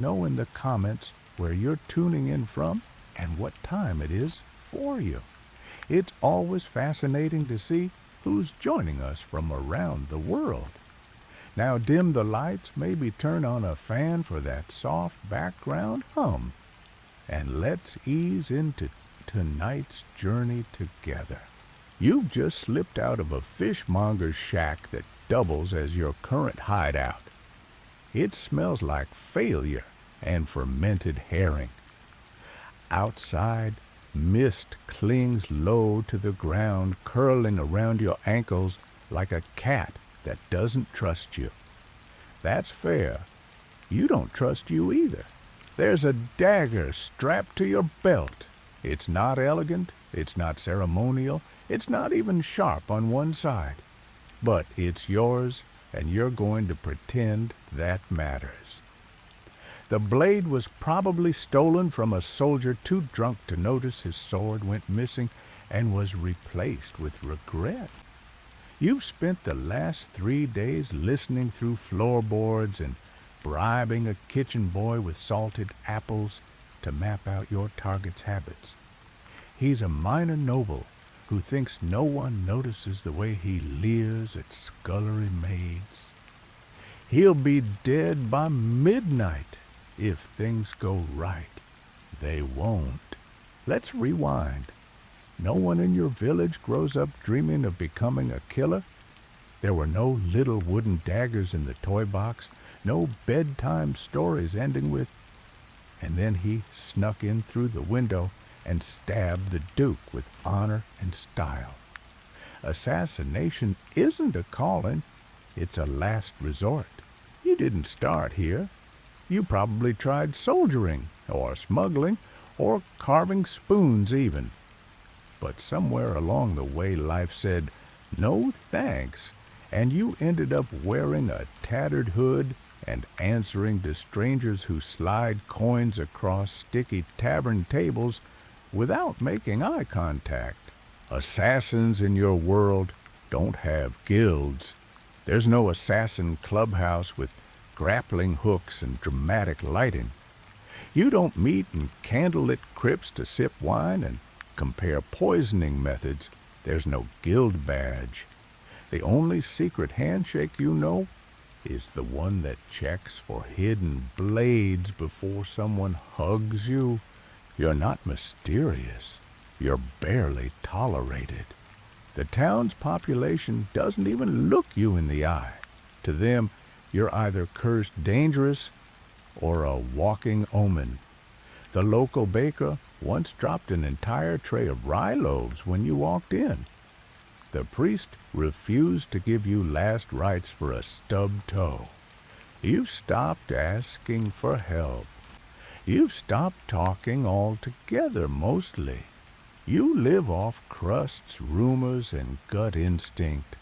know in the comments where you're tuning in from and what time it is for you. It's always fascinating to see who's joining us from around the world. Now dim the lights, maybe turn on a fan for that soft background hum, and let's ease into tonight's journey together. You've just slipped out of a fishmonger's shack that doubles as your current hideout. It smells like failure and fermented herring. Outside, mist clings low to the ground, curling around your ankles like a cat that doesn't trust you. That's fair. You don't trust you either. There's a dagger strapped to your belt. It's not elegant, it's not ceremonial, it's not even sharp on one side. But it's yours, and you're going to pretend that matters. The blade was probably stolen from a soldier too drunk to notice his sword went missing and was replaced with regret. You've spent the last 3 days listening through floorboards and bribing a kitchen boy with salted apples to map out your target's habits. He's a minor noble who thinks no one notices the way he leers at scullery maids. He'll be dead by midnight if things go right. They won't. Let's rewind. No one in your village grows up dreaming of becoming a killer. There were no little wooden daggers in the toy box, no bedtime stories ending with, and then he snuck in through the window and stabbed the Duke with honor and style. Assassination isn't a calling, it's a last resort. You didn't start here. You probably tried soldiering, or smuggling, or carving spoons even. But somewhere along the way life said, no thanks, and you ended up wearing a tattered hood and answering to strangers who slide coins across sticky tavern tables without making eye contact. Assassins in your world don't have guilds. There's no assassin clubhouse with grappling hooks and dramatic lighting. You don't meet in candlelit crypts to sip wine and compare poisoning methods. There's no guild badge. The only secret handshake you know is the one that checks for hidden blades before someone hugs you. You're not mysterious. You're barely tolerated. The town's population doesn't even look you in the eye. To them, you're either cursed dangerous or a walking omen. The local baker once dropped an entire tray of rye loaves when you walked in. The priest refused to give you last rites for a stubbed toe. You've stopped asking for help. You've stopped talking altogether, mostly. You live off crusts, rumors, and gut instinct.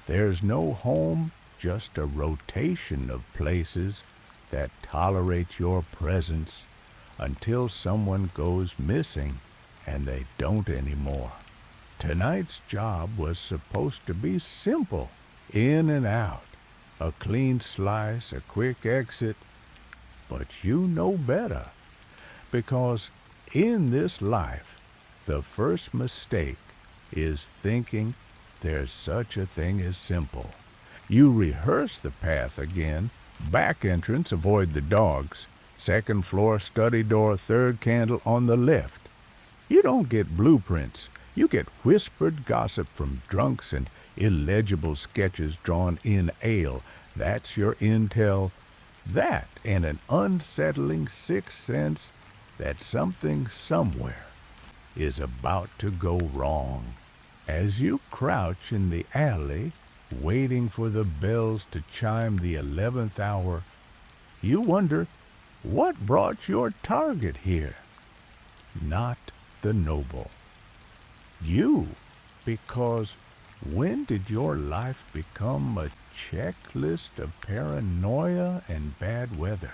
There's no home, just a rotation of places that tolerate your presence until someone goes missing and they don't anymore. Tonight's job was supposed to be simple, in and out, a clean slice, a quick exit, but you know better, because in this life, the first mistake is thinking there's such a thing as simple. You rehearse the path again. Back entrance, avoid the dogs. Second floor, study door, third candle on the left. You don't get blueprints. You get whispered gossip from drunks and illegible sketches drawn in ale. That's your intel. That and an unsettling sixth sense that something somewhere is about to go wrong. As you crouch in the alley, waiting for the bells to chime the 11th hour, you wonder what brought your target here. Not the noble. You, because when did your life become a checklist of paranoia and bad weather?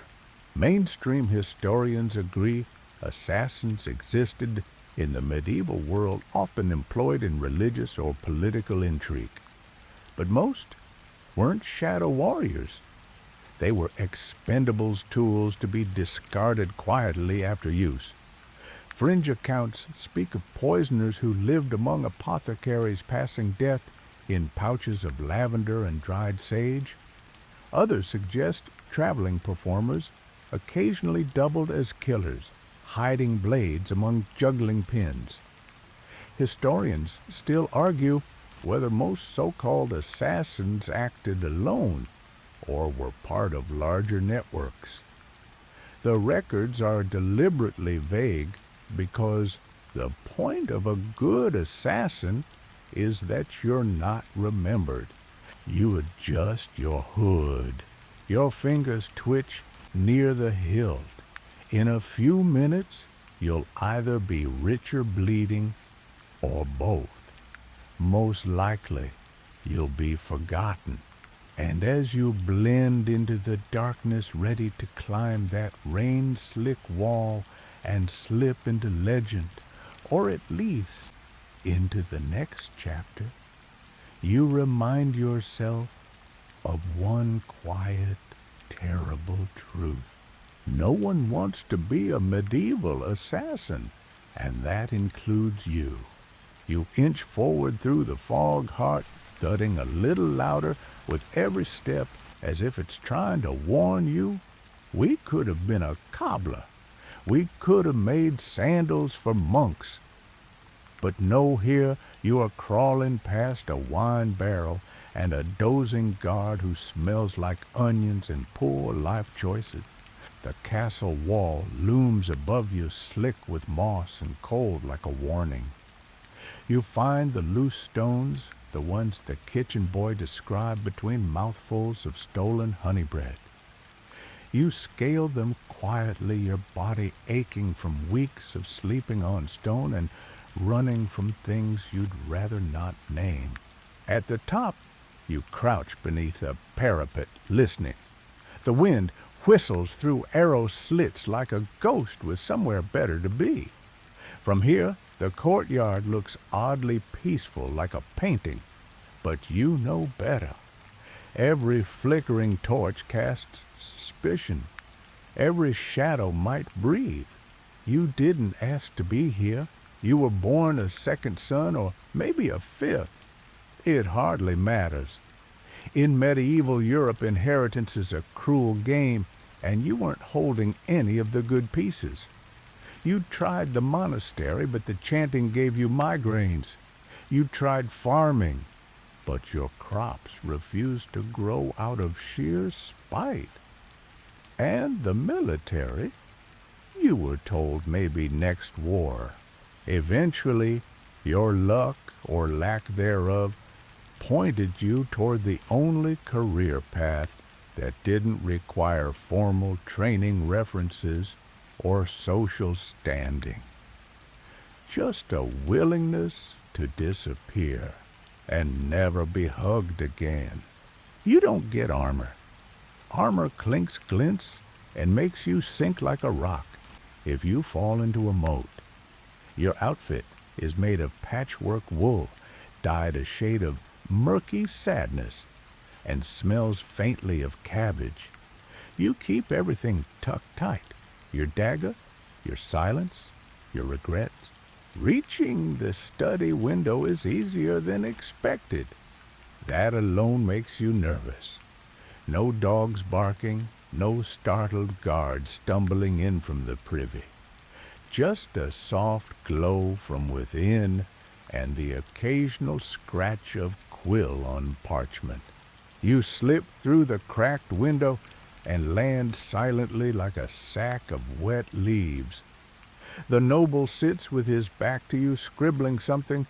Mainstream historians agree assassins existed in the medieval world, often employed in religious or political intrigue. But most weren't shadow warriors. They were expendables tools to be discarded quietly after use. Fringe accounts speak of poisoners who lived among apothecaries passing death in pouches of lavender and dried sage. Others suggest traveling performers occasionally doubled as killers, hiding blades among juggling pins. Historians still argue whether most so-called assassins acted alone or were part of larger networks. The records are deliberately vague because the point of a good assassin is that you're not remembered. You adjust your hood. Your fingers twitch near the hilt. In a few minutes, you'll either be richer bleeding or both. Most likely, you'll be forgotten. And as you blend into the darkness ready to climb that rain-slick wall and slip into legend, or at least into the next chapter, you remind yourself of one quiet, terrible truth. No one wants to be a medieval assassin, and that includes you. You inch forward through the fog, heart thudding a little louder with every step as if it's trying to warn you. We could have been a cobbler. We could have made sandals for monks. But no, here you are crawling past a wine barrel and a dozing guard who smells like onions and poor life choices. The castle wall looms above you, slick with moss and cold like a warning. You find the loose stones, the ones the kitchen boy described between mouthfuls of stolen honey bread. You scale them quietly, your body aching from weeks of sleeping on stone and running from things you'd rather not name. At the top, you crouch beneath a parapet, listening. The wind whistles through arrow slits like a ghost with somewhere better to be. From here, the courtyard looks oddly peaceful, like a painting, but you know better. Every flickering torch casts suspicion. Every shadow might breathe. You didn't ask to be here. You were born a second son, or maybe a fifth. It hardly matters. In medieval Europe, inheritance is a cruel game, and you weren't holding any of the good pieces. You tried the monastery, but the chanting gave you migraines. You tried farming, but your crops refused to grow out of sheer spite. And the military, you were told maybe next war. Eventually, your luck, or lack thereof, pointed you toward the only career path that didn't require formal training references or social standing. Just a willingness to disappear and never be hugged again. You don't get armor. Armor clinks, glints, and makes you sink like a rock if you fall into a moat. Your outfit is made of patchwork wool, dyed a shade of murky sadness, and smells faintly of cabbage. You keep everything tucked tight. Your dagger, your silence, your regrets. Reaching the study window is easier than expected. That alone makes you nervous. No dogs barking, no startled guards stumbling in from the privy. Just a soft glow from within and the occasional scratch of quill on parchment. You slip through the cracked window and land silently like a sack of wet leaves. The noble sits with his back to you, scribbling something,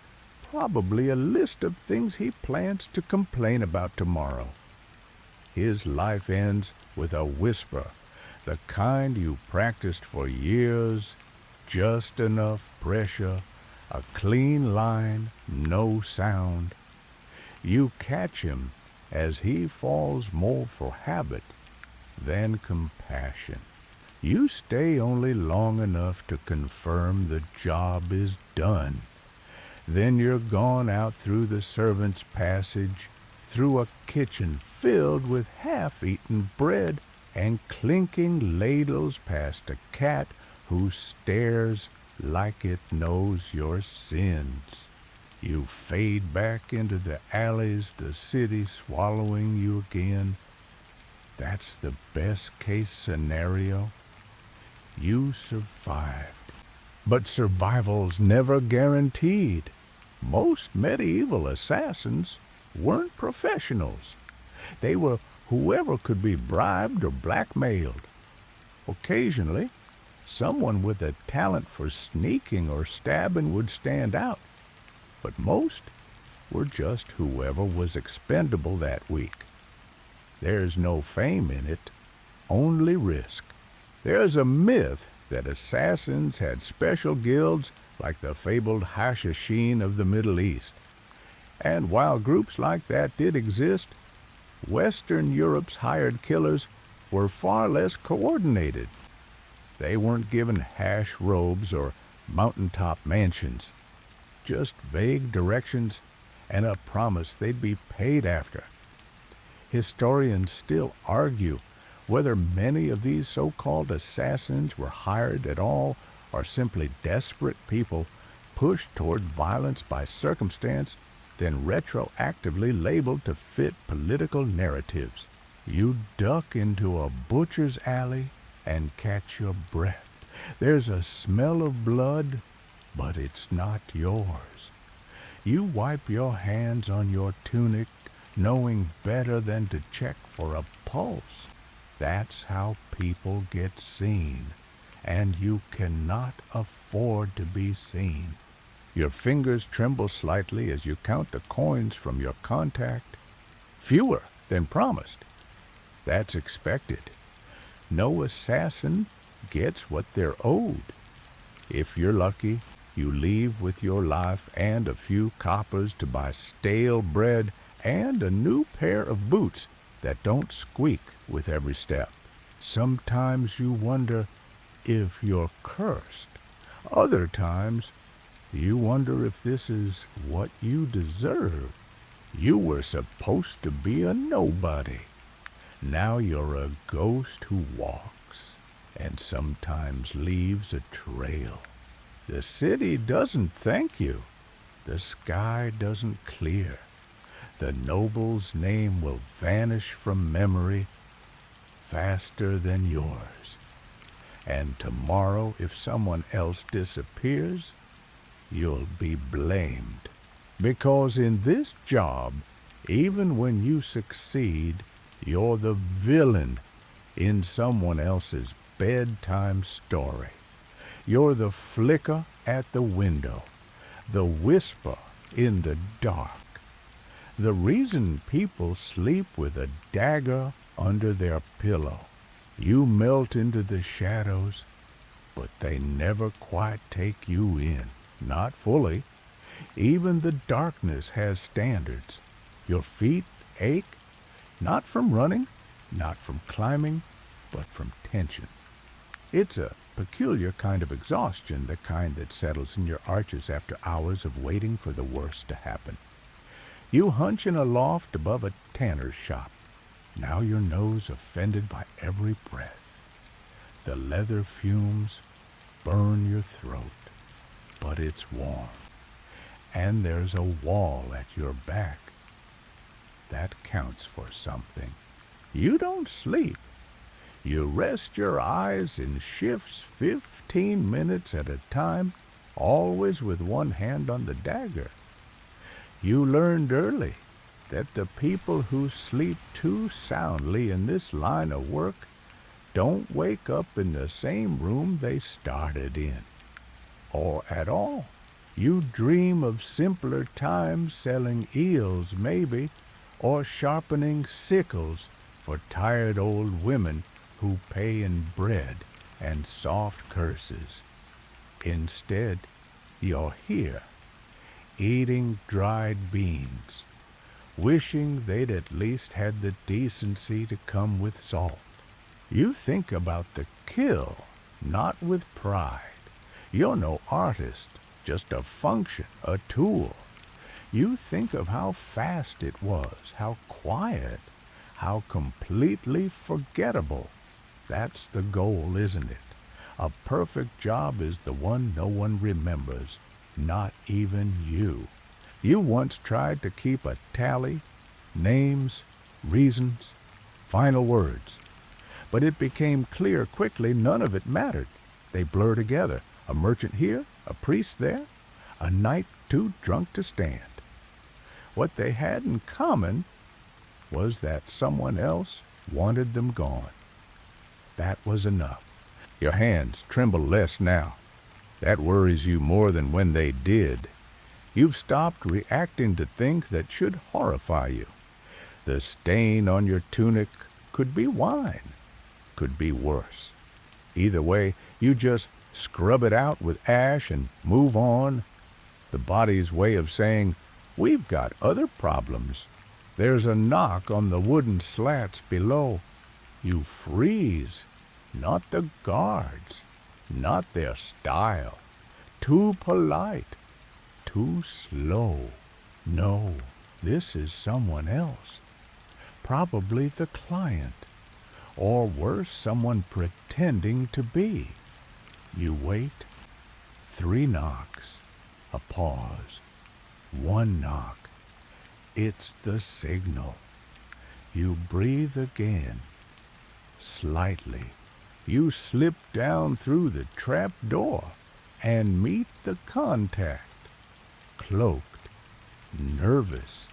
probably a list of things he plans to complain about tomorrow. His life ends with a whisper, the kind you practiced for years, just enough pressure, a clean line, no sound. You catch him as he falls more for habit than compassion. You stay only long enough to confirm the job is done. Then you're gone out through the servants' passage, through a kitchen filled with half-eaten bread and clinking ladles past a cat who stares like it knows your sins. You fade back into the alleys, the city swallowing you again. That's the best-case scenario. You survived. But survival's never guaranteed. Most medieval assassins weren't professionals. They were whoever could be bribed or blackmailed. Occasionally, someone with a talent for sneaking or stabbing would stand out, but most were just whoever was expendable that week. There's no fame in it, only risk. There's a myth that assassins had special guilds like the fabled Hashashin of the Middle East. And while groups like that did exist, Western Europe's hired killers were far less coordinated. They weren't given hash robes or mountaintop mansions, just vague directions and a promise they'd be paid after. Historians still argue whether many of these so-called assassins were hired at all or simply desperate people pushed toward violence by circumstance, then retroactively labeled to fit political narratives. You duck into a butcher's alley and catch your breath. There's a smell of blood, but it's not yours. You wipe your hands on your tunic, knowing better than to check for a pulse. That's how people get seen, and you cannot afford to be seen. Your fingers tremble slightly as you count the coins from your contact. Fewer than promised. That's expected. No assassin gets what they're owed. If you're lucky, you leave with your life and a few coppers to buy stale bread and a new pair of boots that don't squeak with every step. Sometimes you wonder if you're cursed. Other times, you wonder if this is what you deserve. You were supposed to be a nobody. Now you're a ghost who walks and sometimes leaves a trail. The city doesn't thank you. The sky doesn't clear. The noble's name will vanish from memory faster than yours. And tomorrow, if someone else disappears, you'll be blamed. Because in this job, even when you succeed, you're the villain in someone else's bedtime story. You're the flicker at the window, the whisper in the dark. The reason people sleep with a dagger under their pillow. You melt into the shadows, but they never quite take you in. Not fully. Even the darkness has standards. Your feet ache, not from running, not from climbing, but from tension. It's a peculiar kind of exhaustion, the kind that settles in your arches after hours of waiting for the worst to happen. You hunch in a loft above a tanner's shop. Now your nose offended by every breath. The leather fumes burn your throat, but it's warm. And there's a wall at your back. That counts for something. You don't sleep. You rest your eyes in shifts 15 minutes at a time, always with one hand on the dagger. You learned early that the people who sleep too soundly in this line of work don't wake up in the same room they started in, or at all. You dream of simpler times selling eels, maybe, or sharpening sickles for tired old women who pay in bread and soft curses. Instead, you're here, eating dried beans, wishing they'd at least had the decency to come with salt. You think about the kill, not with pride. You're no artist, just a function, a tool. You think of how fast it was, how quiet, how completely forgettable. That's the goal, isn't it? A perfect job is the one no one remembers, not even you. You once tried to keep a tally, names, reasons, final words. But it became clear quickly none of it mattered. They blur together, a merchant here, a priest there, a knight too drunk to stand. What they had in common was that someone else wanted them gone. That was enough. Your hands tremble less now. That worries you more than when they did. You've stopped reacting to things that should horrify you. The stain on your tunic could be wine, could be worse. Either way, you just scrub it out with ash and move on. The body's way of saying, we've got other problems. There's a knock on the wooden slats below. You freeze. Not the guards, not their style. Too polite, too slow. No, this is someone else. Probably the client. Or worse, someone pretending to be. You wait. 3 knocks. A pause. 1 knock. It's the signal. You breathe again. Slightly. You slip down through the trap door and meet the contact. Cloaked. Nervous.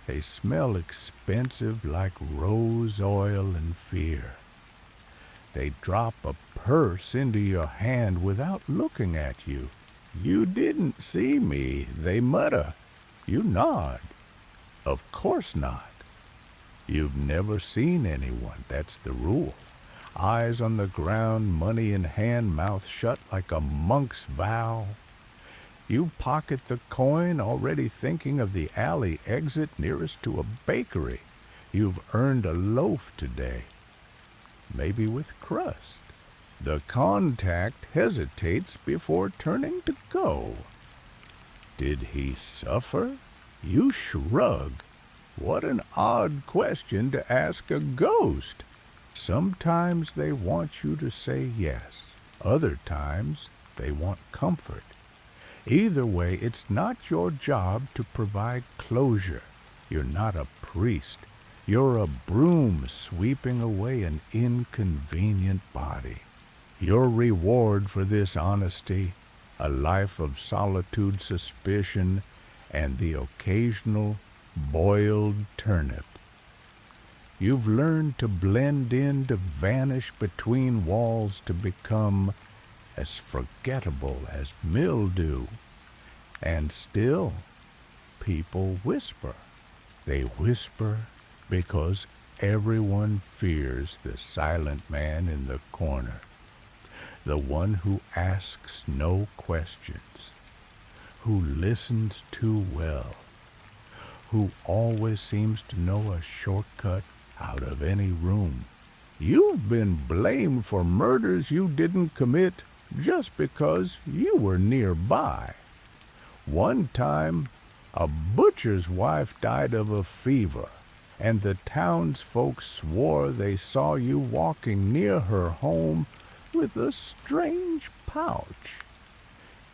They smell expensive like rose oil and fear. They drop a purse into your hand without looking at you. You didn't see me, they mutter. You nod. Of course not. You've never seen anyone, that's the rule. Eyes on the ground, money in hand, mouth shut like a monk's vow. You pocket the coin, already thinking of the alley exit nearest to a bakery. You've earned a loaf today, maybe with crust. The contact hesitates before turning to go. Did he suffer? You shrug. What an odd question to ask a ghost. Sometimes they want you to say yes. Other times they want comfort. Either way, it's not your job to provide closure. You're not a priest. You're a broom sweeping away an inconvenient body. Your reward for this honesty, a life of solitude, suspicion, and the occasional boiled turnip. You've learned to blend in, to vanish between walls, to become as forgettable as mildew. And still, people whisper. They whisper because everyone fears the silent man in the corner, the one who asks no questions, who listens too well, who always seems to know a shortcut out of any room. You've been blamed for murders you didn't commit just because you were nearby. One time, a butcher's wife died of a fever, and the townsfolk swore they saw you walking near her home with a strange pouch.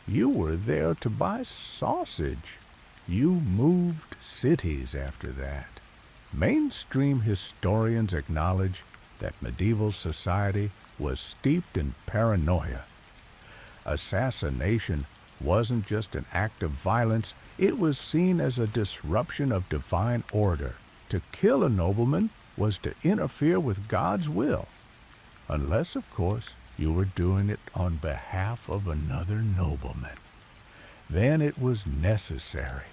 You were there to buy sausage. You moved cities after that. Mainstream historians acknowledge that medieval society was steeped in paranoia. Assassination wasn't just an act of violence, it was seen as a disruption of divine order. To kill a nobleman was to interfere with God's will, unless, of course, you were doing it on behalf of another nobleman. Then it was necessary.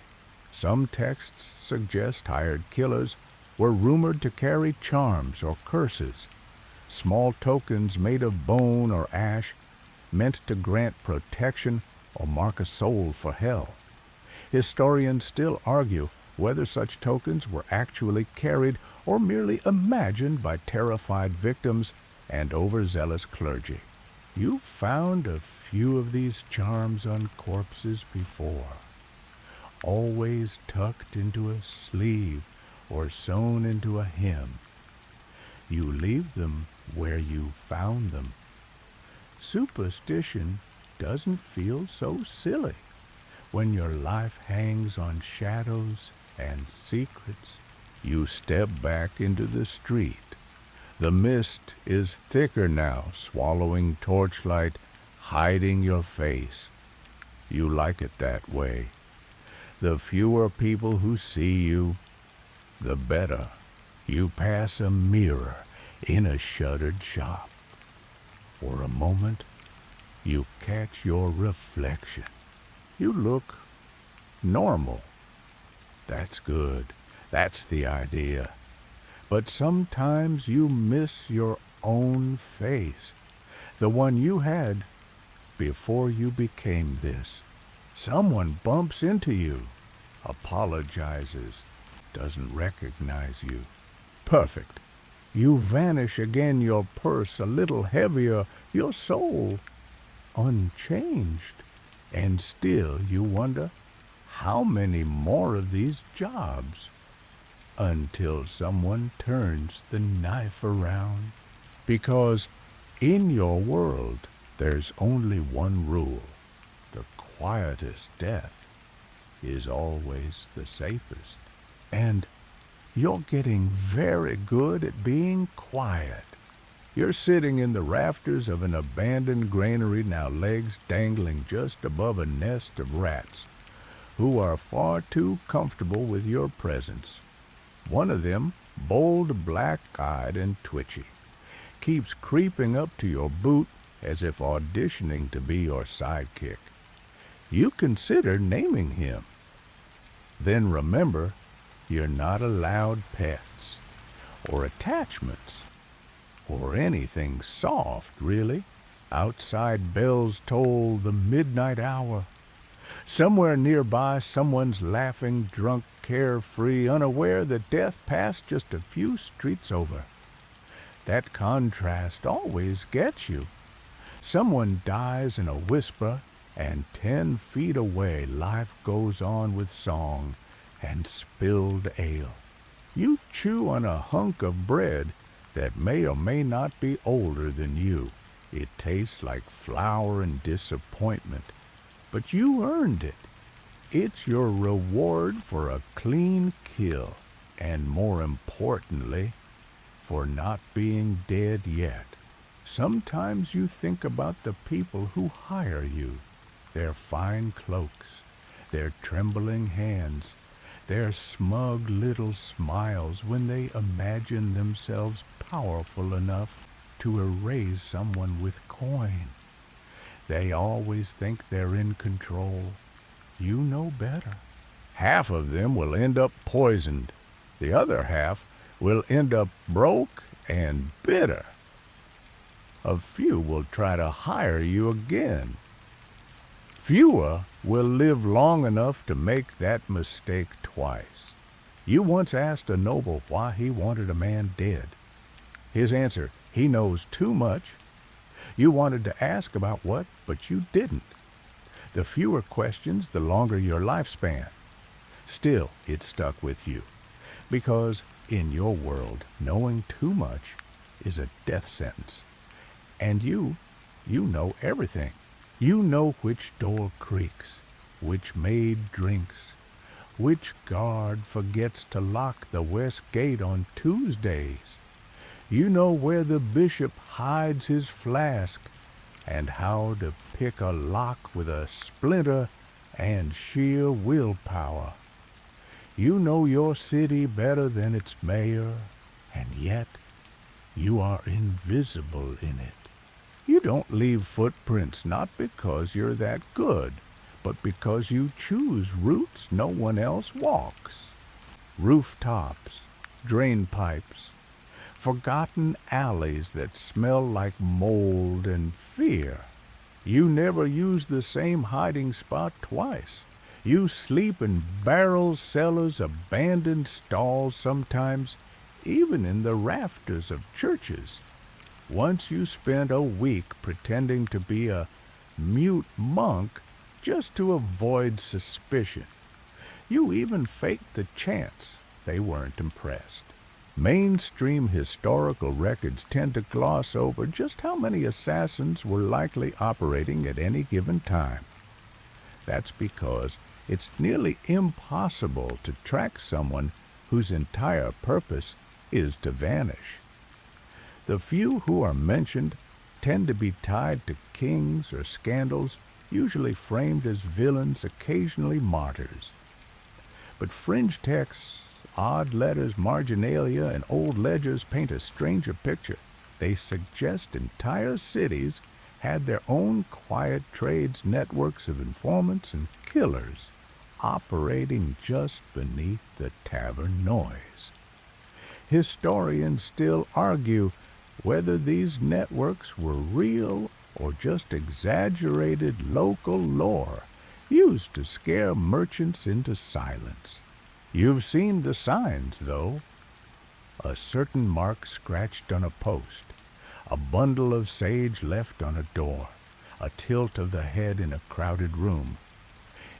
Some texts suggest hired killers were rumored to carry charms or curses, small tokens made of bone or ash meant to grant protection or mark a soul for hell. Historians still argue whether such tokens were actually carried or merely imagined by terrified victims and overzealous clergy. You've found a few of these charms on corpses before. always tucked into a sleeve or sewn into a hem. You leave them where you found them. Superstition doesn't feel so silly when your life hangs on shadows and secrets. You step back into the street. The mist is thicker now, swallowing torchlight, hiding your face. You like it that way. The fewer people who see you, the better. You pass a mirror in a shuttered shop. For a moment, you catch your reflection. You look normal. That's good. That's the idea. But sometimes you miss your own face, the one you had before you became this. Someone bumps into you, apologizes, doesn't recognize you. Perfect. You vanish again, your purse a little heavier, your soul unchanged. And still you wonder, how many more of these jobs? Until someone turns the knife around. Because in your world, there's only one rule. The quietest death is always the safest. And you're getting very good at being quiet. You're sitting in the rafters of an abandoned granary now, legs dangling just above a nest of rats, who are far too comfortable with your presence. One of them, bold, black-eyed and twitchy, keeps creeping up to your boot as if auditioning to be your sidekick. You consider naming him. Then remember, you're not allowed pets, or attachments, or anything soft, really. Outside bells toll the midnight hour. Somewhere nearby, someone's laughing, drunk, carefree, unaware that death passed just a few streets over. That contrast always gets you. Someone dies in a whisper, and 10 feet away life goes on with song and spilled ale. You chew on a hunk of bread that may or may not be older than you. It tastes like flour and disappointment, but you earned it. It's your reward for a clean kill, and more importantly, for not being dead yet. Sometimes you think about the people who hire you, their fine cloaks, their trembling hands, their smug little smiles when they imagine themselves powerful enough to erase someone with coin. They always think they're in control. You know better. Half of them will end up poisoned. The other half will end up broke and bitter. A few will try to hire you again. Fewer will live long enough to make that mistake twice. You once asked a noble why he wanted a man dead. His answer, he knows too much. You wanted to ask about what, but you didn't. The fewer questions, the longer your lifespan. Still, it stuck with you. Because in your world, knowing too much is a death sentence. And you know everything. You know which door creaks, which maid drinks, which guard forgets to lock the west gate on Tuesdays. You know where the bishop hides his flask, and how to pick a lock with a splinter and sheer willpower. You know your city better than its mayor, and yet you are invisible in it. You don't leave footprints, not because you're that good, but because you choose routes no one else walks. Rooftops, drain pipes, forgotten alleys that smell like mold and fear. You never use the same hiding spot twice. You sleep in barrels, cellars, abandoned stalls, sometimes even in the rafters of churches. Once you spent a week pretending to be a mute monk just to avoid suspicion. You even faked the chance they weren't impressed. Mainstream historical records tend to gloss over just how many assassins were likely operating at any given time. That's because it's nearly impossible to track someone whose entire purpose is to vanish. The few who are mentioned tend to be tied to kings or scandals, usually framed as villains, occasionally martyrs. But fringe texts, odd letters, marginalia, and old ledgers paint a stranger picture. They suggest entire cities had their own quiet trades networks of informants and killers operating just beneath the tavern noise. Historians still argue whether these networks were real or just exaggerated local lore used to scare merchants into silence. You've seen the signs, though. A certain mark scratched on a post, a bundle of sage left on a door, a tilt of the head in a crowded room.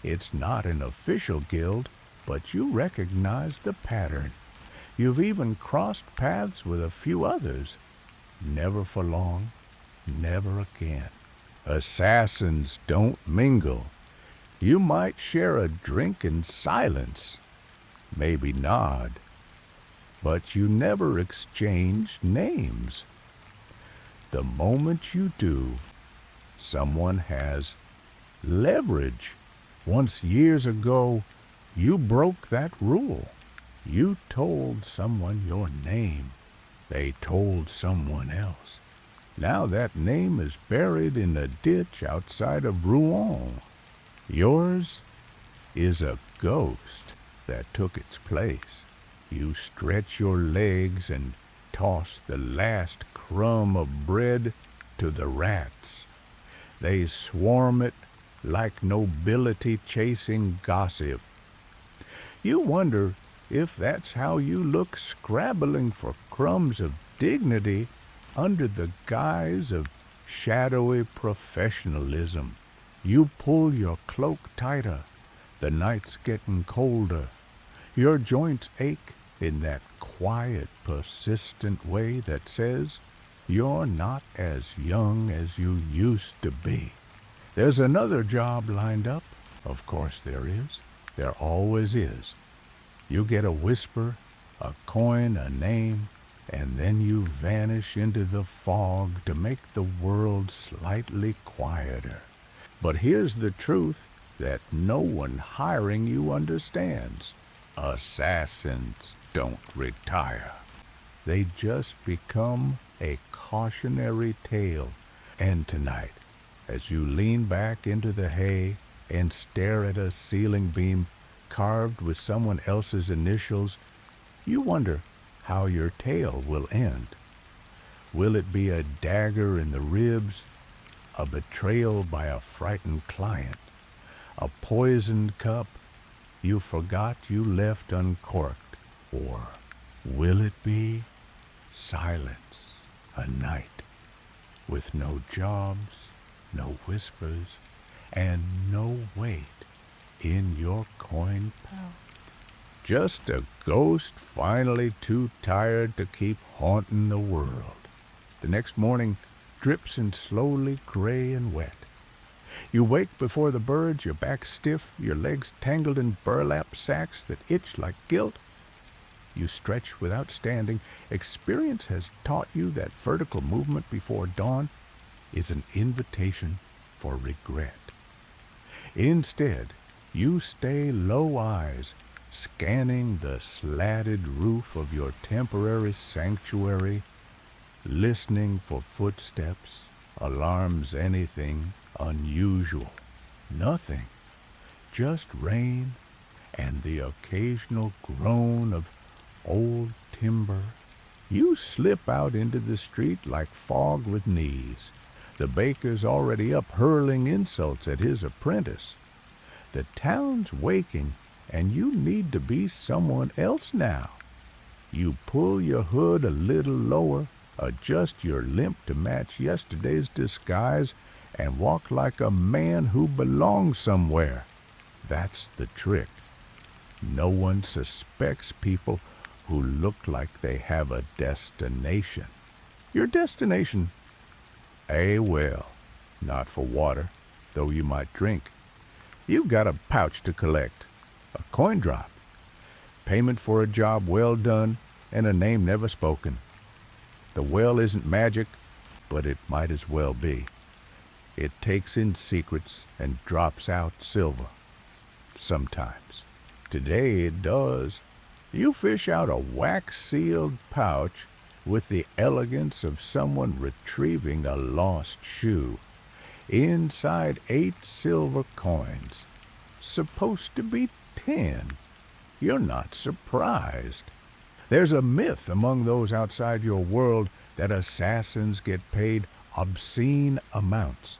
It's not an official guild, but you recognize the pattern. You've even crossed paths with a few others. Never for long, never again. Assassins don't mingle. You might share a drink in silence, maybe nod, but you never exchange names. The moment you do, someone has leverage. Once years ago, you broke that rule. You told someone your name. They told someone else. Now that name is buried in a ditch outside of Rouen. Yours is a ghost that took its place. You stretch your legs and toss the last crumb of bread to the rats. They swarm it like nobility chasing gossip. You wonder if that's how you look, scrabbling for crumbs of dignity under the guise of shadowy professionalism. You pull your cloak tighter. The night's getting colder. Your joints ache in that quiet, persistent way that says you're not as young as you used to be. There's another job lined up. Of course there is. There always is. You get a whisper, a coin, a name, and then you vanish into the fog to make the world slightly quieter. But here's the truth that no one hiring you understands. Assassins don't retire. They just become a cautionary tale. And tonight, as you lean back into the hay and stare at a ceiling beam carved with someone else's initials, you wonder how your tale will end. Will it be a dagger in the ribs, a betrayal by a frightened client, a poisoned cup you forgot you left uncorked, or will it be silence, a night with no jobs, no whispers, and no weight in your coin pouch? Just a ghost finally too tired to keep haunting the world. The next morning drips in slowly gray and wet. You wake before the birds, your back stiff, your legs tangled in burlap sacks that itch like guilt. You stretch without standing. Experience has taught you that vertical movement before dawn is an invitation for regret. Instead, you stay low eyes, scanning the slatted roof of your temporary sanctuary, listening for footsteps, alarms, anything unusual. Nothing, just rain and the occasional groan of old timber. You slip out into the street like fog with knees. The baker's already up hurling insults at his apprentice. The town's waking, and you need to be someone else now. You pull your hood a little lower, adjust your limp to match yesterday's disguise, and walk like a man who belongs somewhere. That's the trick. No one suspects people who look like they have a destination. Your destination? A well, not for water, though you might drink. You've got a pouch to collect, a coin drop, payment for a job well done, and a name never spoken. The well isn't magic, but it might as well be. It takes in secrets and drops out silver. Sometimes. Today it does. You fish out a wax-sealed pouch with the elegance of someone retrieving a lost shoe. Inside 8 silver coins. Supposed to be 10. You're not surprised. There's a myth among those outside your world that assassins get paid obscene amounts.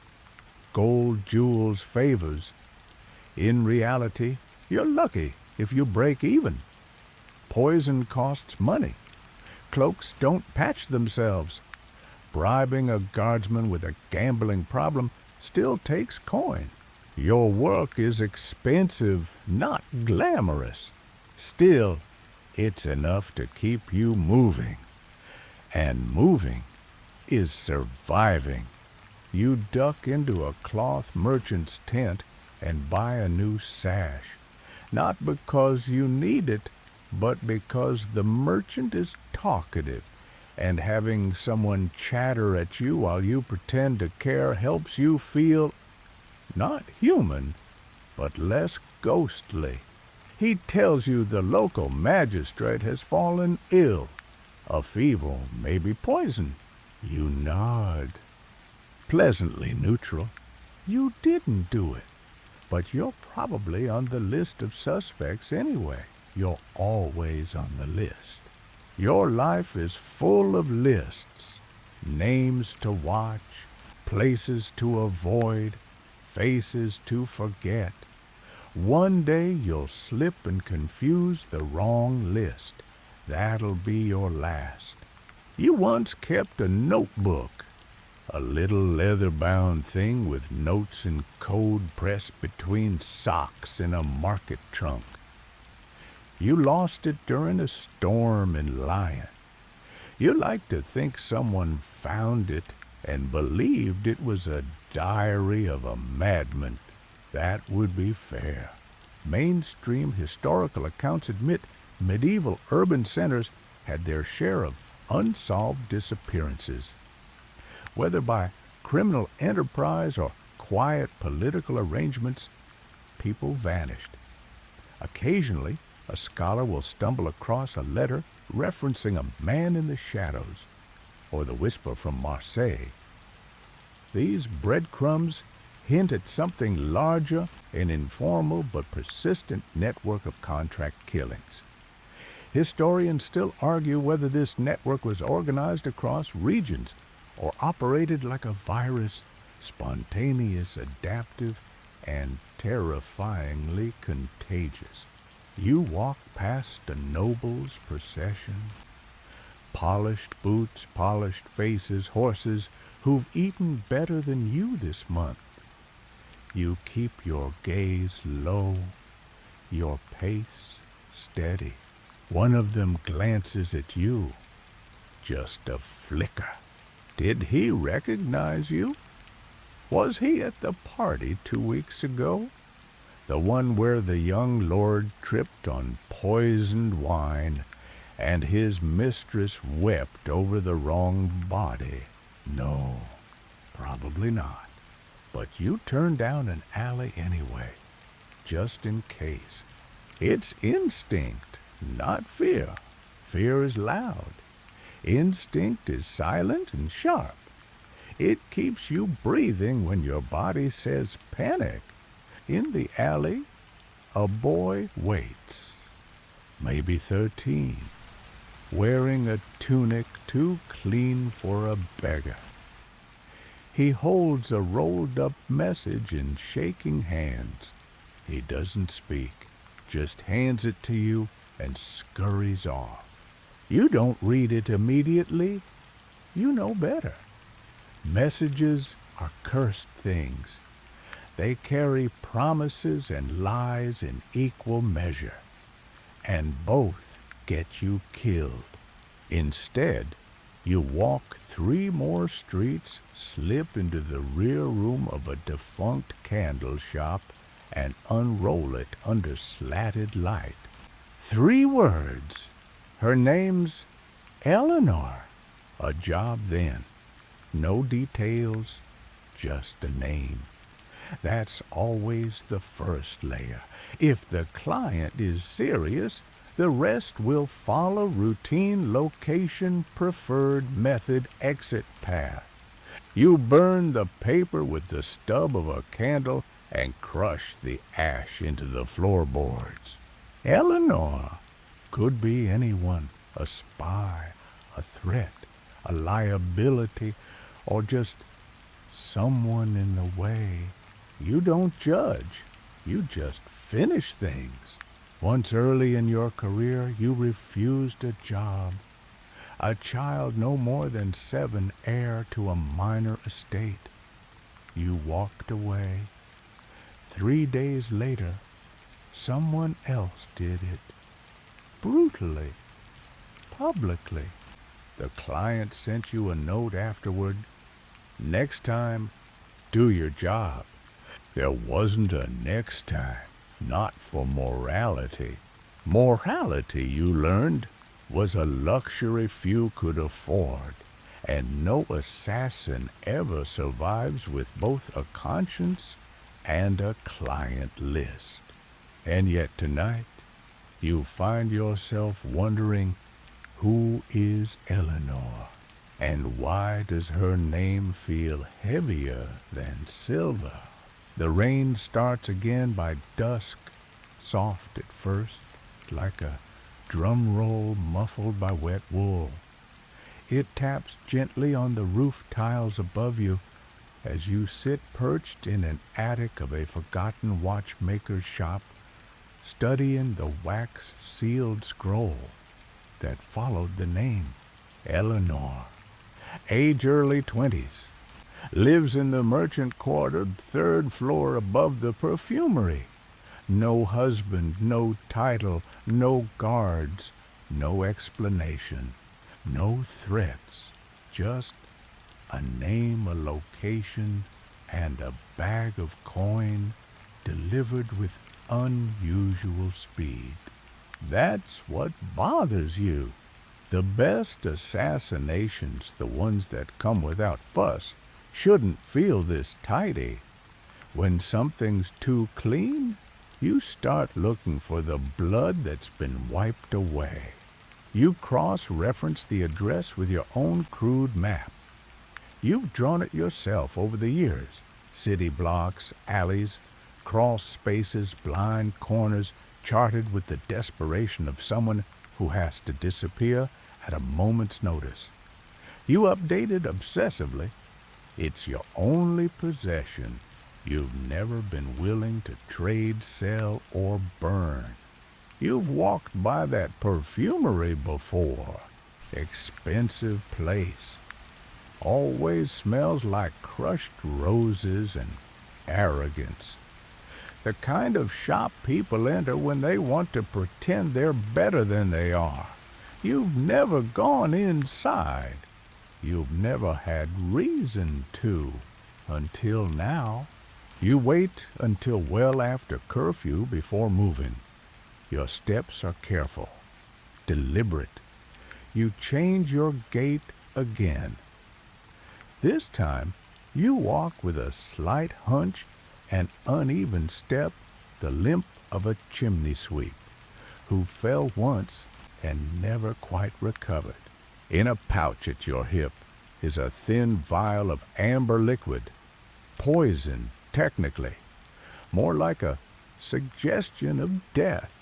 Gold, jewels, favors. In reality, you're lucky if you break even. Poison costs money. Cloaks don't patch themselves. Bribing a guardsman with a gambling problem still takes coin. Your work is expensive, not glamorous. Still, it's enough to keep you moving. And moving is surviving. You duck into a cloth merchant's tent and buy a new sash, not because you need it, but because the merchant is talkative, and having someone chatter at you while you pretend to care helps you feel not human, but less ghostly. He tells you the local magistrate has fallen ill, a fever, maybe poison. You nod. Pleasantly neutral. You didn't do it, but you're probably on the list of suspects anyway. You're always on the list. Your life is full of lists. Names to watch, places to avoid, faces to forget. One day you'll slip and confuse the wrong list. That'll be your last. You once kept a notebook. A little leather-bound thing with notes and code pressed between socks in a market trunk. You lost it during a storm in Lyon. You like to think someone found it and believed it was a diary of a madman. That would be fair. Mainstream historical accounts admit medieval urban centers had their share of unsolved disappearances. Whether by criminal enterprise or quiet political arrangements, people vanished. Occasionally, a scholar will stumble across a letter referencing a man in the shadows, or the whisper from Marseille. These breadcrumbs hint at something larger, an informal but persistent network of contract killings. Historians still argue whether this network was organized across regions or operated like a virus, spontaneous, adaptive, and terrifyingly contagious. You walk past a noble's procession, polished boots, polished faces, horses who've eaten better than you this month. You keep your gaze low, your pace steady. One of them glances at you, just a flicker. Did he recognize you? Was he at the party 2 weeks ago? The one where the young lord tripped on poisoned wine and his mistress wept over the wrong body? No, probably not. But you turn down an alley anyway, just in case. It's instinct, not fear. Fear is loud. Instinct is silent and sharp. It keeps you breathing when your body says panic. In the alley, a boy waits, maybe 13, wearing a tunic too clean for a beggar. He holds a rolled-up message in shaking hands. He doesn't speak, just hands it to you and scurries off. You don't read it immediately. You know better. Messages are cursed things. They carry promises and lies in equal measure. and both get you killed. Instead, you walk 3 more streets, slip into the rear room of a defunct candle shop, and unroll it under slatted light. 3 words. Her name's Eleanor. A job then. No details, just a name. That's always the first layer. If the client is serious, the rest will follow routine, location, preferred method, exit path. You burn the paper with the stub of a candle and crush the ash into the floorboards. Eleanor could be anyone, a spy, a threat, a liability, or just someone in the way. You don't judge, you just finish things. Once early in your career, you refused a job. A child no more than 7, heir to a minor estate. You walked away. 3 days later, someone else did it. Brutally, publicly. The client sent you a note afterward. Next time, do your job. There wasn't a next time, not for morality. Morality, you learned, was a luxury few could afford, and no assassin ever survives with both a conscience and a client list. And yet tonight, you find yourself wondering, who is Eleanor? And why does her name feel heavier than silver? The rain starts again by dusk, soft at first, like a drum roll muffled by wet wool. It taps gently on the roof tiles above you as you sit perched in an attic of a forgotten watchmaker's shop, studying the wax-sealed scroll that followed the name Eleanor. Age early 20s. Lives in the merchant quarter, 3rd floor above the perfumery. No husband, no title, no guards, no explanation, no threats, just a name, a location, and a bag of coin delivered with unusual speed. That's what bothers you. The best assassinations, the ones that come without fuss, shouldn't feel this tidy. When something's too clean, you start looking for the blood that's been wiped away. You cross-reference the address with your own crude map. You've drawn it yourself over the years. City blocks, alleys, crawl spaces, blind corners, charted with the desperation of someone who has to disappear at a moment's notice. You update it obsessively. It's your only possession. You've never been willing to trade, sell, or burn. You've walked by that perfumery before. Expensive place. Always smells like crushed roses and arrogance. The kind of shop people enter when they want to pretend they're better than they are. You've never gone inside. You've never had reason to, until now. You wait until well after curfew before moving. Your steps are careful, deliberate. You change your gait again. This time, you walk with a slight hunch and uneven step, the limp of a chimney sweep, who fell once and never quite recovered. In a pouch at your hip is a thin vial of amber liquid, poison technically, more like a suggestion of death.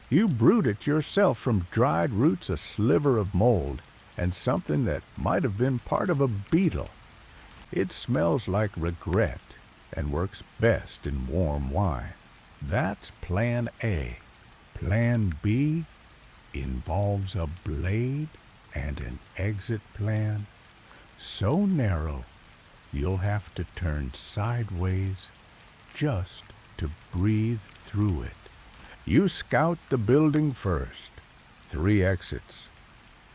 You brewed it yourself from dried roots, a sliver of mold, and something that might have been part of a beetle. It smells like regret and works best in warm wine. That's Plan A. Plan B involves a blade and an exit plan so narrow you'll have to turn sideways just to breathe through it. You scout the building first. 3 exits,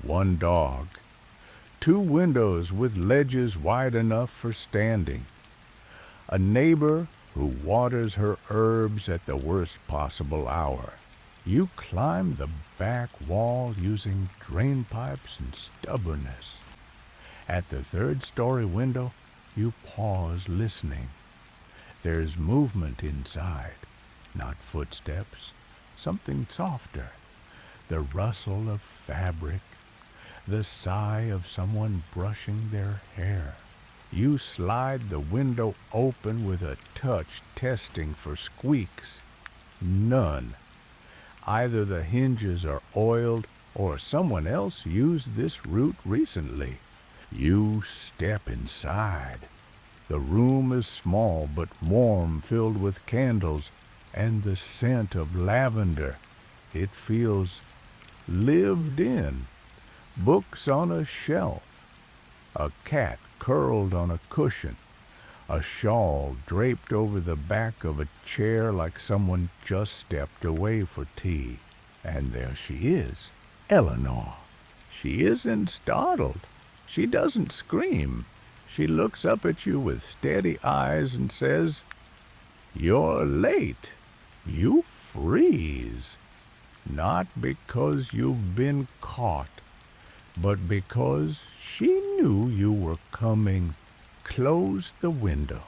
1 dog, 2 windows with ledges wide enough for standing, a neighbor who waters her herbs at the worst possible hour. You climb the back wall using drain pipes and stubbornness. At the 3rd-story window, you pause listening. There's movement inside, not footsteps, something softer. The rustle of fabric, the sigh of someone brushing their hair. You slide the window open with a touch testing for squeaks. None. Either the hinges are oiled or someone else used this route recently. You step inside. The room is small but warm, filled with candles and the scent of lavender. It feels lived in. Books on a shelf. A cat curled on a cushion. A shawl draped over the back of a chair like someone just stepped away for tea. And there she is, Eleanor. She isn't startled. She doesn't scream. She looks up at you with steady eyes and says, "You're late." You freeze. Not because you've been caught, but because she knew you were coming. Close the window,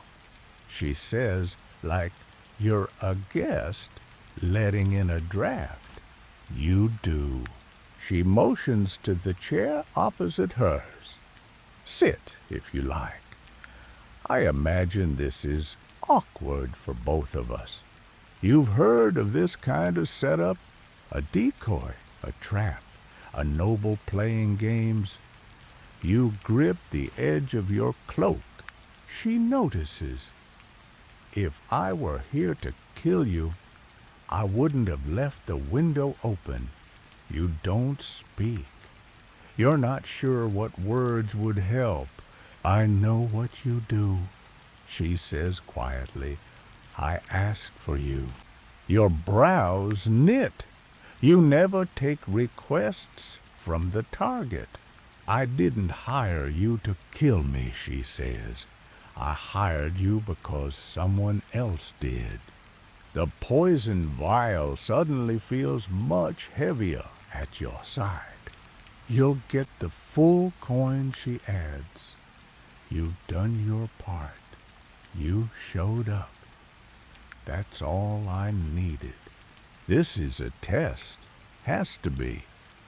she says, like you're a guest letting in a draft. You do. She motions to the chair opposite hers. Sit, if you like. I imagine this is awkward for both of us. You've heard of this kind of setup? A decoy, a trap, a noble playing games. You grip the edge of your cloak. She notices. If I were here to kill you, I wouldn't have left the window open. You don't speak. You're not sure what words would help. I know what you do, she says quietly. I asked for you. Your brows knit. You never take requests from the target. I didn't hire you to kill me, she says. I hired you because someone else did. The poison vial suddenly feels much heavier at your side. You'll get the full coin, she adds. You've done your part. You showed up. That's all I needed. This is a test. Has to be.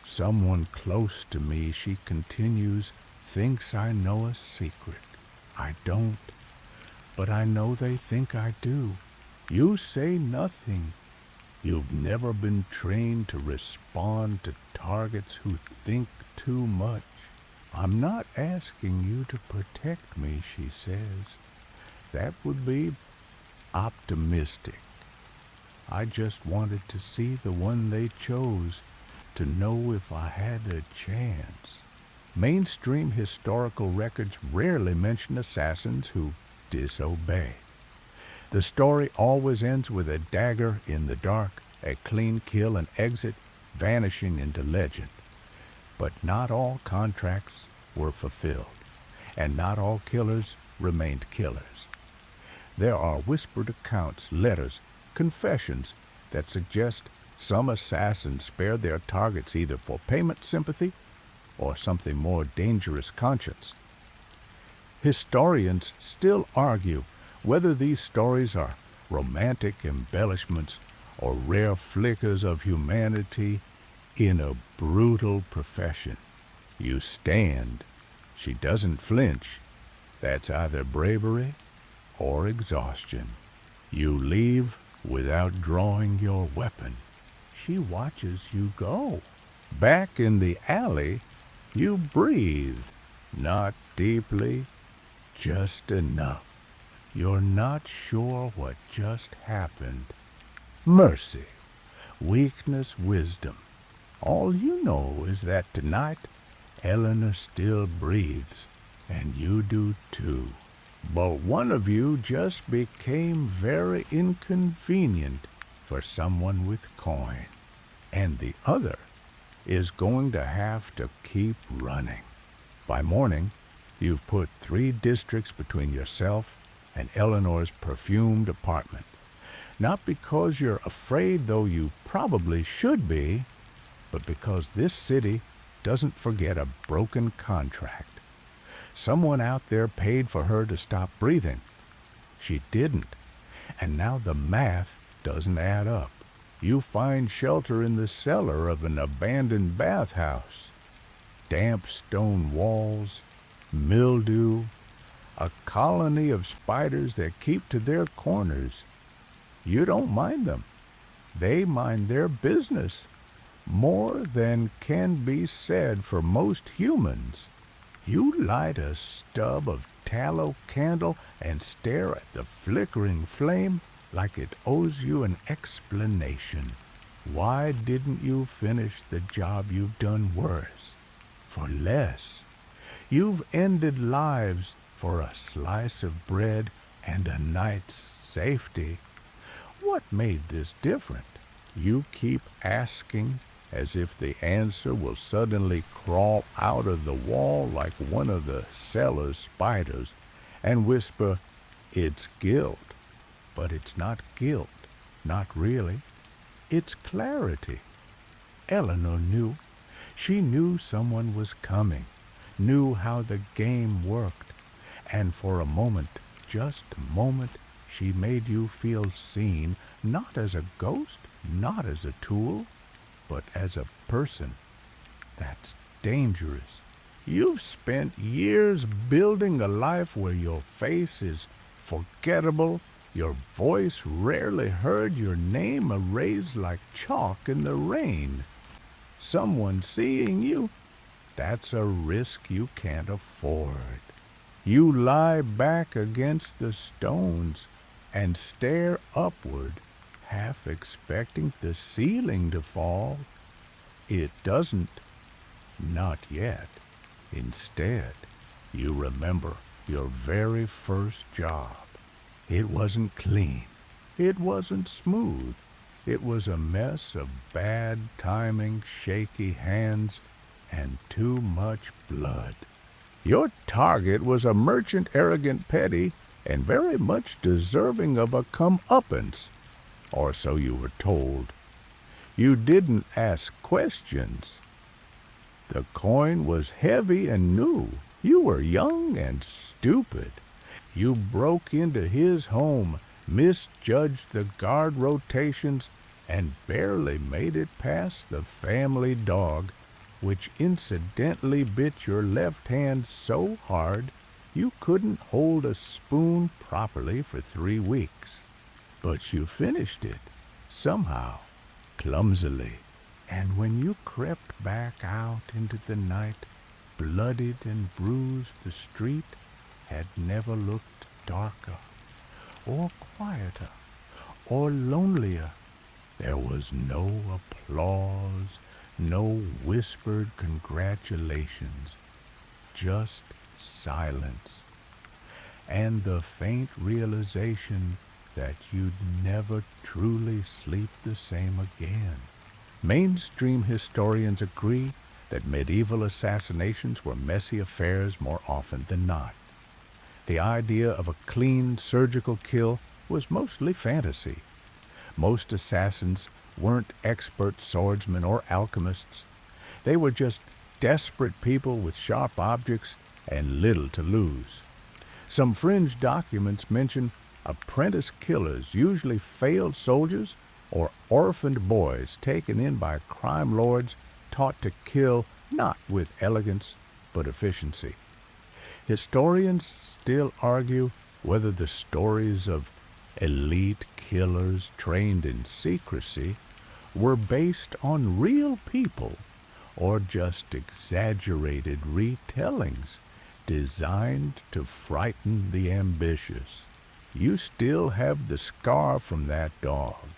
Someone close to me, she continues, thinks I know a secret. I don't, but I know they think I do. You say nothing. You've never been trained to respond to targets who think too much. I'm not asking you to protect me, she says. That would be optimistic. I just wanted to see the one they chose, to know if I had a chance. Mainstream historical records rarely mention assassins who disobey. The story always ends with a dagger in the dark, a clean kill and exit, vanishing into legend. But not all contracts were fulfilled, and not all killers remained killers. There are whispered accounts, letters, confessions that suggest some assassins spared their targets either for payment sympathy or something more dangerous, conscience. Historians still argue whether these stories are romantic embellishments or rare flickers of humanity in a brutal profession. You stand. She doesn't flinch. That's either bravery or exhaustion. You leave without drawing your weapon. She watches you go. Back in the alley, you breathe. Not deeply, just enough. You're not sure what just happened. Mercy, weakness, wisdom. All you know is that tonight, Eleanor still breathes, and you do too. But one of you just became very inconvenient. for someone with coin, and the other is going to have to keep running. By morning, you've put 3 districts between yourself and Eleanor's perfumed apartment. Not because you're afraid, though you probably should be, but because this city doesn't forget a broken contract. Someone out there paid for her to stop breathing. She didn't, and now the math doesn't add up. You find shelter in the cellar of an abandoned bathhouse. Damp stone walls, mildew, a colony of spiders that keep to their corners. You don't mind them. They mind their business. More than can be said for most humans. You light a stub of tallow candle and stare at the flickering flame like it owes you an explanation. Why didn't you finish the job you've done worse? For less. You've ended lives for a slice of bread and a night's safety. What made this different? You keep asking as if the answer will suddenly crawl out of the wall like one of the cellar's spiders and whisper, "It's guilt." But it's not guilt, not really. It's clarity. Eleanor knew. She knew someone was coming, knew how the game worked, and for a moment, just a moment, she made you feel seen, not as a ghost, not as a tool, but as a person. That's dangerous. You've spent years building a life where your face is forgettable, your voice rarely heard, your name erased like chalk in the rain. Someone seeing you, that's a risk you can't afford. You lie back against the stones and stare upward, half expecting the ceiling to fall. It doesn't. Not yet. Instead, you remember your very first job. It wasn't clean. It wasn't smooth. It was a mess of bad timing, shaky hands, and too much blood. Your target was a merchant, arrogant, petty, and very much deserving of a comeuppance, or so you were told. You didn't ask questions. The coin was heavy and new. You were young and stupid. You broke into his home, misjudged the guard rotations, and barely made it past the family dog, which incidentally bit your left hand so hard you couldn't hold a spoon properly for 3 weeks. But you finished it, somehow, clumsily. And when you crept back out into the night, bloodied and bruised, the street had never looked darker, or quieter, or lonelier. There was no applause, no whispered congratulations, just silence, and the faint realization that you'd never truly sleep the same again. Mainstream historians agree that medieval assassinations were messy affairs more often than not. The idea of a clean surgical kill was mostly fantasy. Most assassins weren't expert swordsmen or alchemists. They were just desperate people with sharp objects and little to lose. Some fringe documents mention apprentice killers, usually failed soldiers or orphaned boys taken in by crime lords, taught to kill not with elegance but efficiency. Historians still argue whether the stories of elite killers trained in secrecy were based on real people or just exaggerated retellings designed to frighten the ambitious. You still have the scar from that dog,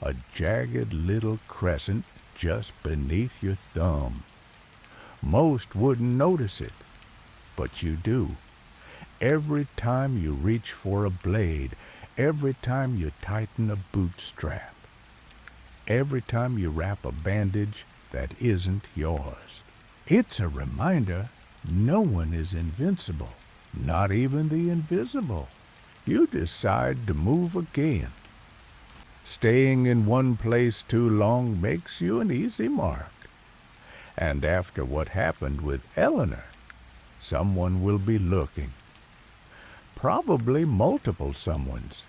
a jagged little crescent just beneath your thumb. Most wouldn't notice it, but you do. Every time you reach for a blade, every time you tighten a bootstrap, every time you wrap a bandage that isn't yours. It's a reminder no one is invincible, not even the invisible. You decide to move again. Staying in one place too long makes you an easy mark. And after what happened with Eleanor, someone will be looking. Probably multiple someones.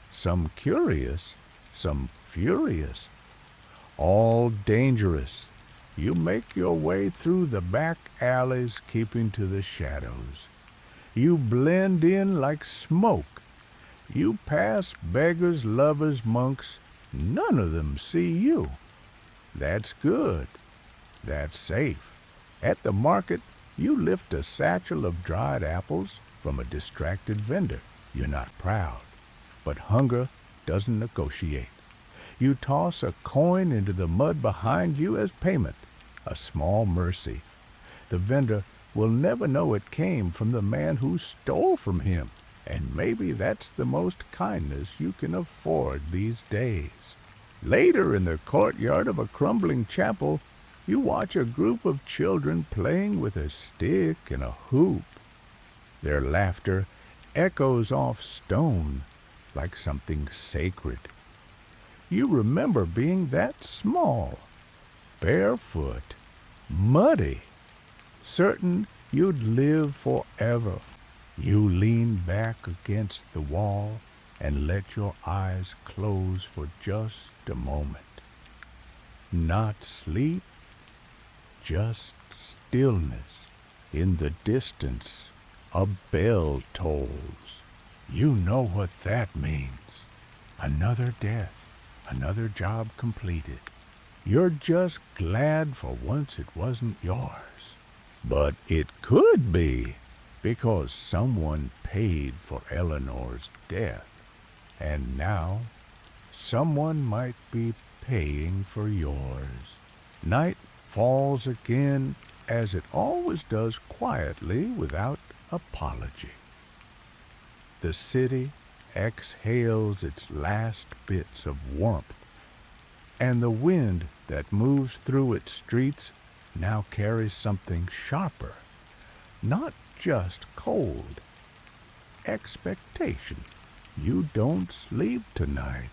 Some curious, some furious. All dangerous. You make your way through the back alleys, keeping to the shadows. You blend in like smoke. You pass beggars, lovers, monks. None of them see you. That's good. That's safe. At the market, you lift a satchel of dried apples from a distracted vendor. You're not proud, but hunger doesn't negotiate. You toss a coin into the mud behind you as payment, a small mercy. The vendor will never know it came from the man who stole from him, and maybe that's the most kindness you can afford these days. Later, in the courtyard of a crumbling chapel, you watch a group of children playing with a stick and a hoop. Their laughter echoes off stone like something sacred. You remember being that small, barefoot, muddy, certain you'd live forever. You lean back against the wall and let your eyes close for just a moment. Not sleep, just stillness. In the distance, a bell tolls. You know what that means. Another death, another job completed. You're just glad for once it wasn't yours. But it could be, because someone paid for Eleanor's death. And now, someone might be paying for yours. Night falls again, as it always does, quietly, without apology. The city exhales its last bits of warmth, and the wind that moves through its streets now carries something sharper, not just cold. Expectation. You don't sleep tonight.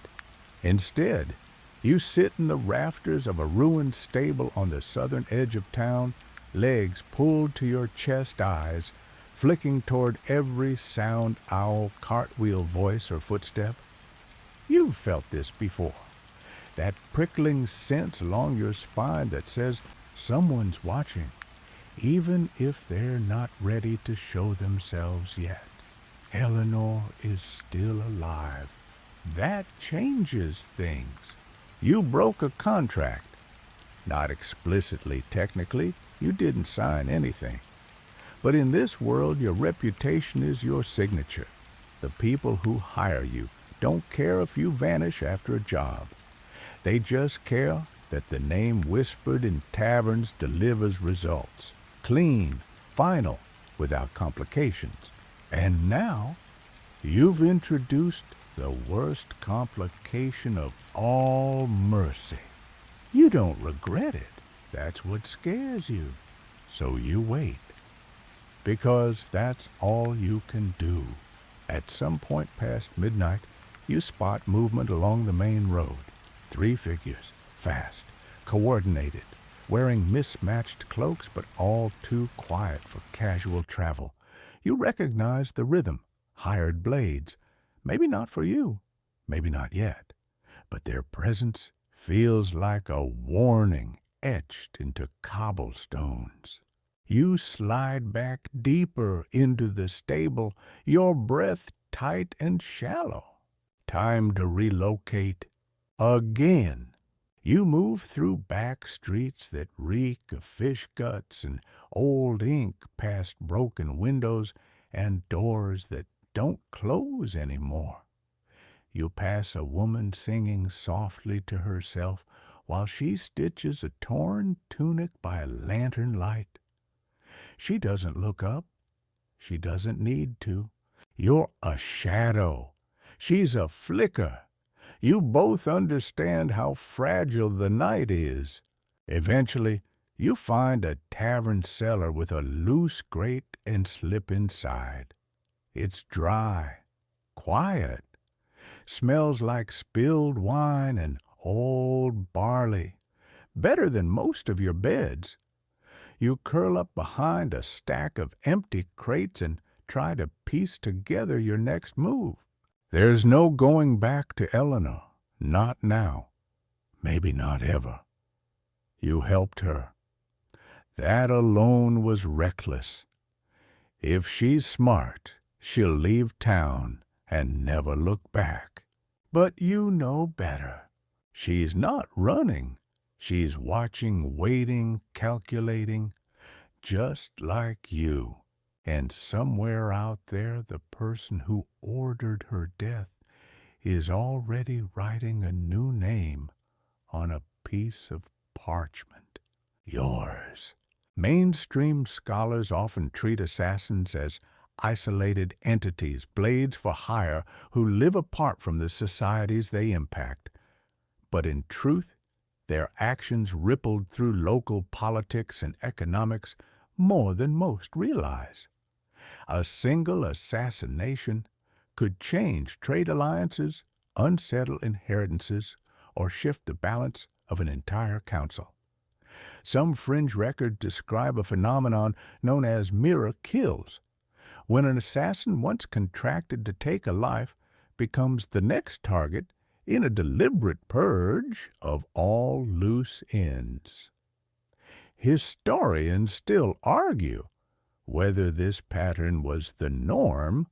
Instead, you sit in the rafters of a ruined stable on the southern edge of town, legs pulled to your chest, eyes flicking toward every sound, owl, cartwheel, voice, or footstep. You've felt this before. That prickling sense along your spine that says someone's watching, even if they're not ready to show themselves yet. Eleanor is still alive. That changes things. You broke a contract. Not explicitly, technically. You didn't sign anything. But in this world, your reputation is your signature. The people who hire you don't care if you vanish after a job. They just care that the name whispered in taverns delivers results. Clean, final, without complications. And now, you've introduced the worst complication of all, mercy. You don't regret it. That's what scares you. So you wait. Because that's all you can do. At some point past midnight, you spot movement along the main road. 3 figures, fast, coordinated, wearing mismatched cloaks but all too quiet for casual travel. You recognize the rhythm, hired blades. Maybe not for you, maybe not yet, but their presence feels like a warning etched into cobblestones. You slide back deeper into the stable, your breath tight and shallow. Time to relocate again. You move through back streets that reek of fish guts and old ink, past broken windows and doors that don't close anymore. You pass a woman singing softly to herself while she stitches a torn tunic by lantern light. She doesn't look up. She doesn't need to. You're a shadow. She's a flicker. You both understand how fragile the night is. Eventually, you find a tavern cellar with a loose grate and slip inside. It's dry, quiet, smells like spilled wine and old barley. Better than most of your beds. You curl up behind a stack of empty crates and try to piece together your next move. There's no going back to Eleanor. Not now. Maybe not ever. You helped her. That alone was reckless. If she's smart, she'll leave town and never look back. But you know better. She's not running. She's watching, waiting, calculating, just like you. And somewhere out there, the person who ordered her death is already writing a new name on a piece of parchment. Yours. Mainstream scholars often treat assassins as isolated entities, blades for hire, who live apart from the societies they impact. But in truth, their actions rippled through local politics and economics more than most realize. A single assassination could change trade alliances, unsettle inheritances, or shift the balance of an entire council. Some fringe records describe a phenomenon known as mirror kills, when an assassin once contracted to take a life becomes the next target in a deliberate purge of all loose ends. Historians still argue whether this pattern was the norm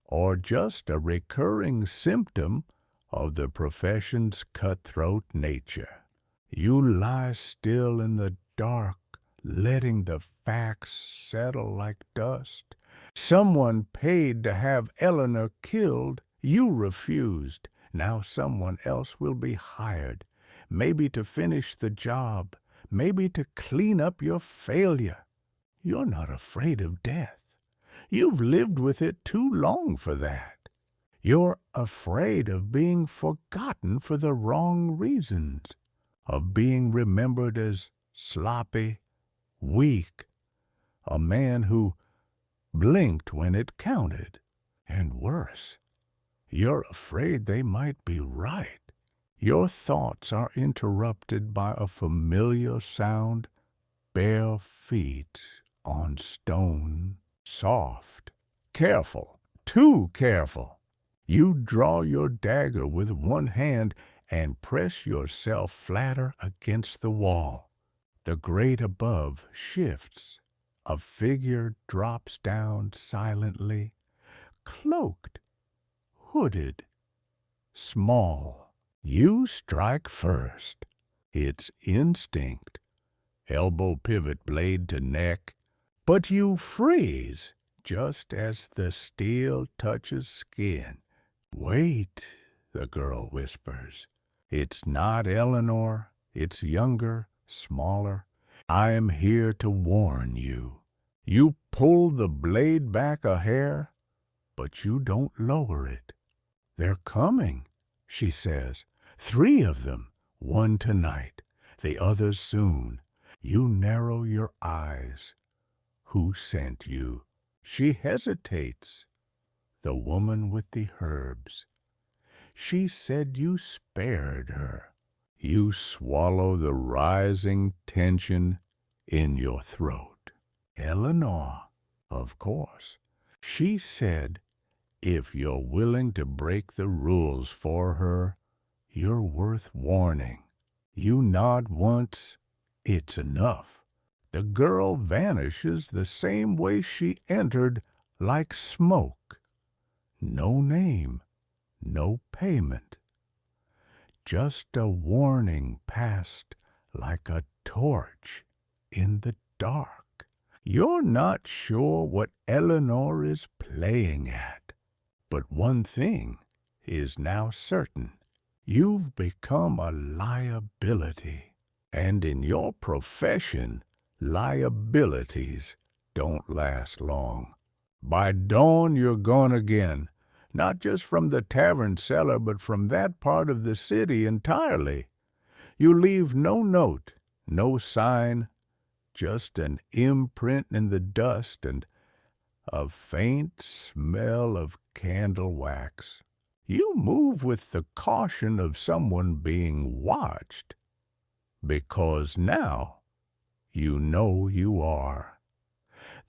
or just a recurring symptom of the profession's cutthroat nature. You lie still in the dark, letting the facts settle like dust. Someone paid to have Eleanor killed. You refused. Now someone else will be hired, maybe to finish the job, maybe to clean up your failure. You're not afraid of death. You've lived with it too long for that. You're afraid of being forgotten for the wrong reasons, of being remembered as sloppy, weak, a man who blinked when it counted. And worse, you're afraid they might be right. Your thoughts are interrupted by a familiar sound, bare feet on stone, soft, careful, too careful. You draw your dagger with one hand and press yourself flatter against the wall. The grate above shifts. A figure drops down silently, cloaked, hooded, small. You strike first. It's instinct. Elbow pivot, blade to neck. But you freeze just as the steel touches skin. Wait, the girl whispers. It's not Eleanor. It's younger, smaller. I am here to warn you. You pull the blade back a hair, but you don't lower it. They're coming, she says. 3 of them, one tonight, the others soon. You narrow your eyes. Who sent you? She hesitates. The woman with the herbs. She said you spared her. You swallow the rising tension in your throat. Eleanor, of course. She said, if you're willing to break the rules for her, you're worth warning. You nod once, it's enough. The girl vanishes the same way she entered, like smoke. No name, no payment. Just a warning passed like a torch in the dark. You're not sure what Eleanor is playing at, but one thing is now certain. You've become a liability, and in your profession, liabilities don't last long. By dawn, you're gone again. not just from the tavern cellar, but from that part of the city entirely. You leave no note, no sign, just an imprint in the dust and a faint smell of candle wax. You move with the caution of someone being watched, because now you know you are.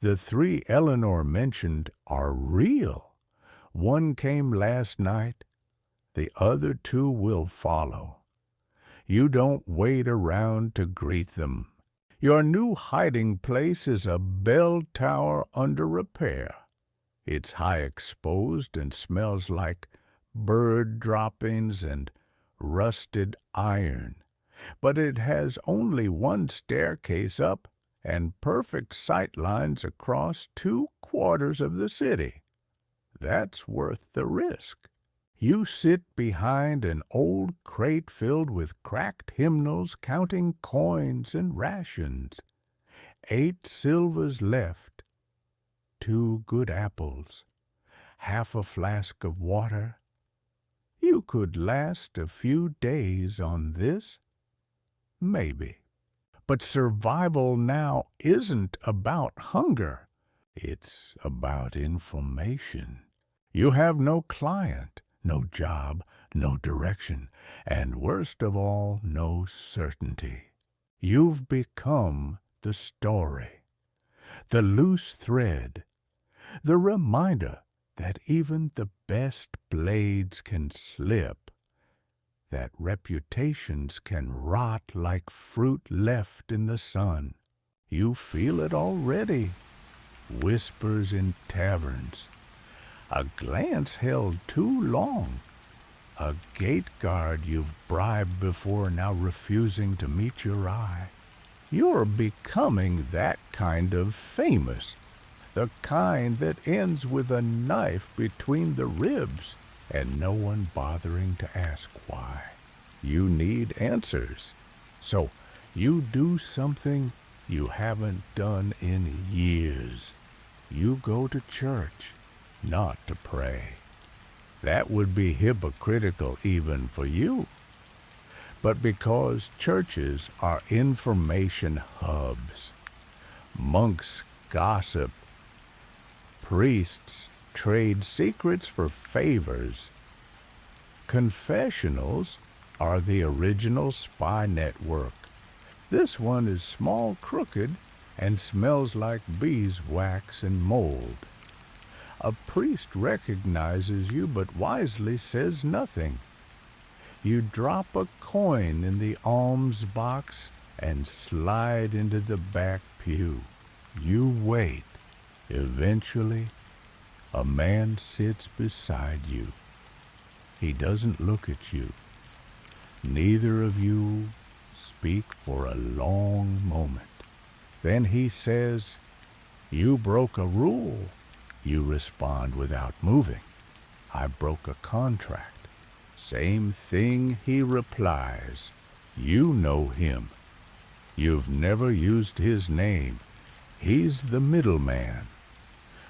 The 3 Eleanor mentioned are real. One came last night, the other 2 will follow. You don't wait around to greet them. Your new hiding place is a bell tower under repair. It's high exposed and smells like bird droppings and rusted iron. But it has only 1 staircase up and perfect sight lines across 2/4 of the city. That's worth the risk. You sit behind an old crate filled with cracked hymnals, counting coins and rations. 8 silvers left, 2 good apples, half a flask of water. You could last a few days on this, maybe. But survival now isn't about hunger. It's about information. You have no client, no job, no direction, and worst of all, no certainty. You've become the story, the loose thread, the reminder that even the best blades can slip, that reputations can rot like fruit left in the sun. You feel it already. Whispers in taverns, a glance held too long, a gate guard you've bribed before now refusing to meet your eye. You're becoming that kind of famous, the kind that ends with a knife between the ribs and no one bothering to ask why. You need answers, so you do something you haven't done in years. You go to church, not to pray. That would be hypocritical even for you. But because churches are information hubs, monks gossip, priests trade secrets for favors, confessionals are the original spy network. This one is small, crooked, and smells like beeswax and mold. A priest recognizes you but wisely says nothing. You drop a coin in the alms box and slide into the back pew. You wait. Eventually, a man sits beside you. He doesn't look at you. Neither of you speak for a long moment. Then he says, "You broke a rule." You respond without moving. "I broke a contract." Same thing, he replies. You know him. You've never used his name. He's the middleman,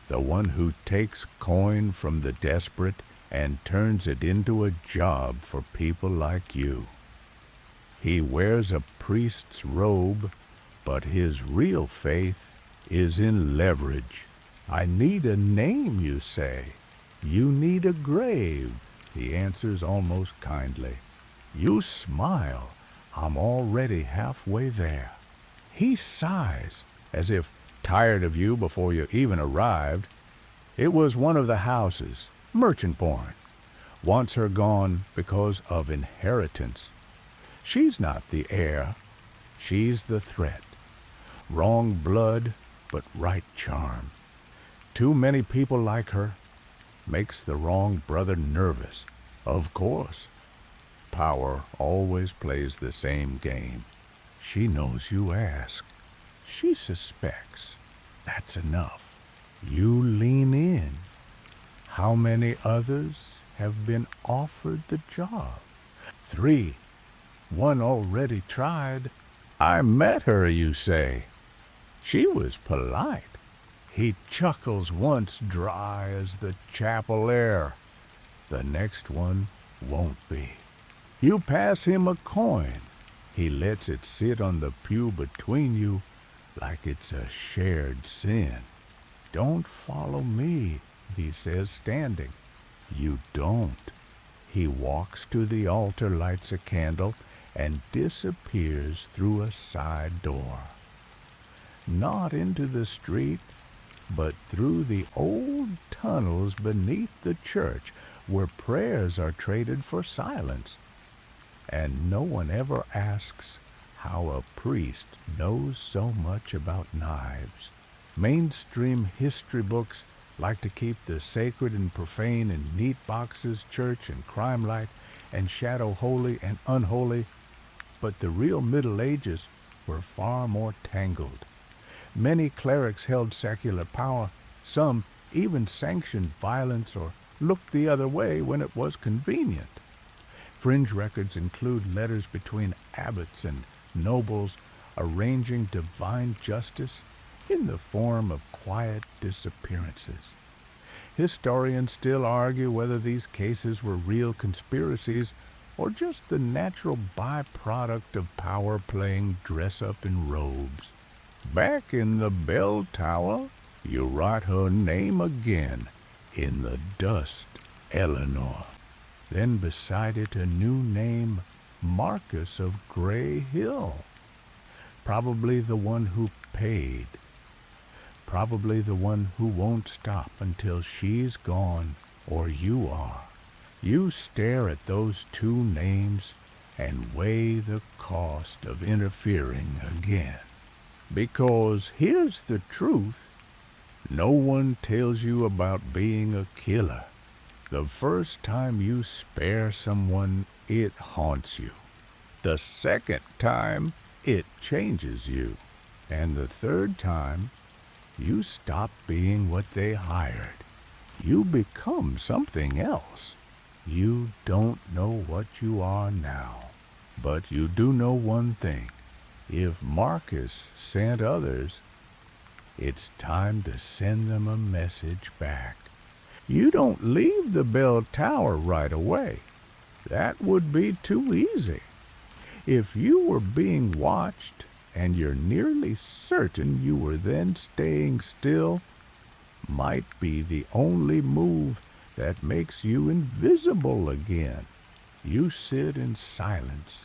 the one who takes coin from the desperate and turns it into a job for people like you. He wears a priest's robe, but his real faith is in leverage. "I need a name," you say. "You need a grave," he answers almost kindly. You smile. "I'm already halfway there." He sighs, as if tired of you before you even arrived. It was one of the houses, merchant born. Wants her gone because of inheritance. She's not the heir. She's the threat. Wrong blood, but right charm. Too many people like her. Makes the wrong brother nervous. Of course. Power always plays the same game. She knows you ask. She suspects. That's enough. You lean in. How many others have been offered the job? 3. One already tried. "I met her," you say. "She was polite." He chuckles once, dry as the chapel air. The next one won't be. You pass him a coin. He lets it sit on the pew between you like it's a shared sin. Don't follow me, he says, standing. You don't. He walks to the altar, lights a candle, and disappears through a side door. Not into the street, but through the old tunnels beneath the church where prayers are traded for silence. And no one ever asks how a priest knows so much about knives. Mainstream history books like to keep the sacred and profane in neat boxes, church and crime light, and shadow holy and unholy, but the real Middle Ages were far more tangled. Many clerics held secular power, some even sanctioned violence or looked the other way when it was convenient. Fringe records include letters between abbots and nobles arranging divine justice in the form of quiet disappearances. Historians still argue whether these cases were real conspiracies or just the natural byproduct of power playing dress-up in robes. Back in the bell tower, you write her name again in the dust, Eleanor. Then beside it a new name, Marcus of Gray Hill. Probably the one who paid. Probably the one who won't stop until she's gone or you are. You stare at those two names and weigh the cost of interfering again. Because here's the truth. No one tells you about being a killer. The first time you spare someone, it haunts you. The second time, it changes you. And the third time, you stop being what they hired. You become something else. You don't know what you are now. But you do know one thing. If Marcus sent others, it's time to send them a message back. You don't leave the bell tower right away. That would be too easy. If you were being watched and you're nearly certain you were then staying still, might be the only move that makes you invisible again. You sit in silence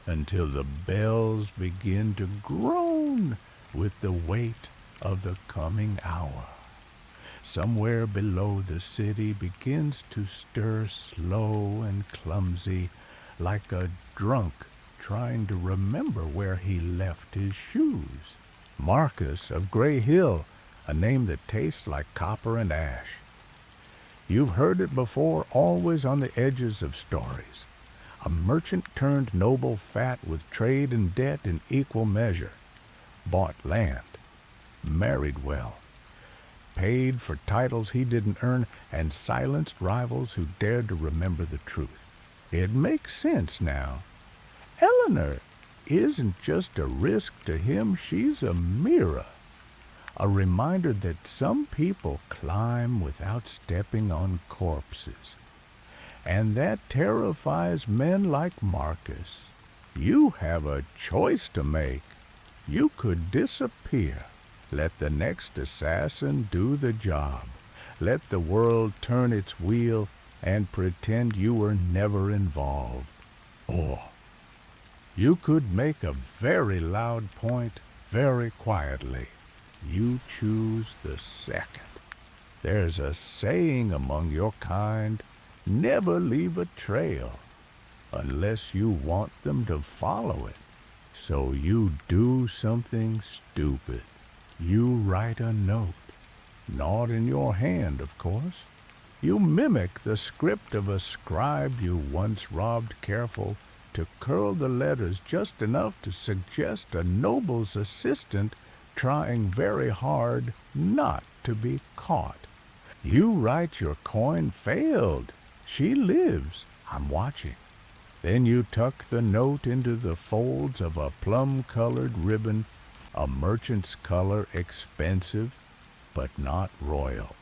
until the bells begin to groan with the weight of the coming hour. Somewhere below the city begins to stir slow and clumsy, like a drunk trying to remember where he left his shoes. Marcus of Gray Hill, a name that tastes like copper and ash. You've heard it before, always on the edges of stories. A merchant turned noble fat with trade and debt in equal measure. Bought land, married well, paid for titles he didn't earn, and silenced rivals who dared to remember the truth. It makes sense now. Eleanor isn't just a risk to him, she's a mirror. A reminder that some people climb without stepping on corpses. And that terrifies men like Marcus. You have a choice to make. You could disappear. Let the next assassin do the job. Let the world turn its wheel and pretend you were never involved. Or you could make a very loud point very quietly. You choose the second. There's a saying among your kind, never leave a trail unless you want them to follow it. So you do something stupid. You write a note, not in your hand, of course. You mimic the script of a scribe you once robbed, careful to curl the letters just enough to suggest a noble's assistant trying very hard not to be caught. You write your coin failed. She lives. I'm watching. Then you tuck the note into the folds of a plum-colored ribbon, a merchant's color, expensive, but not royal.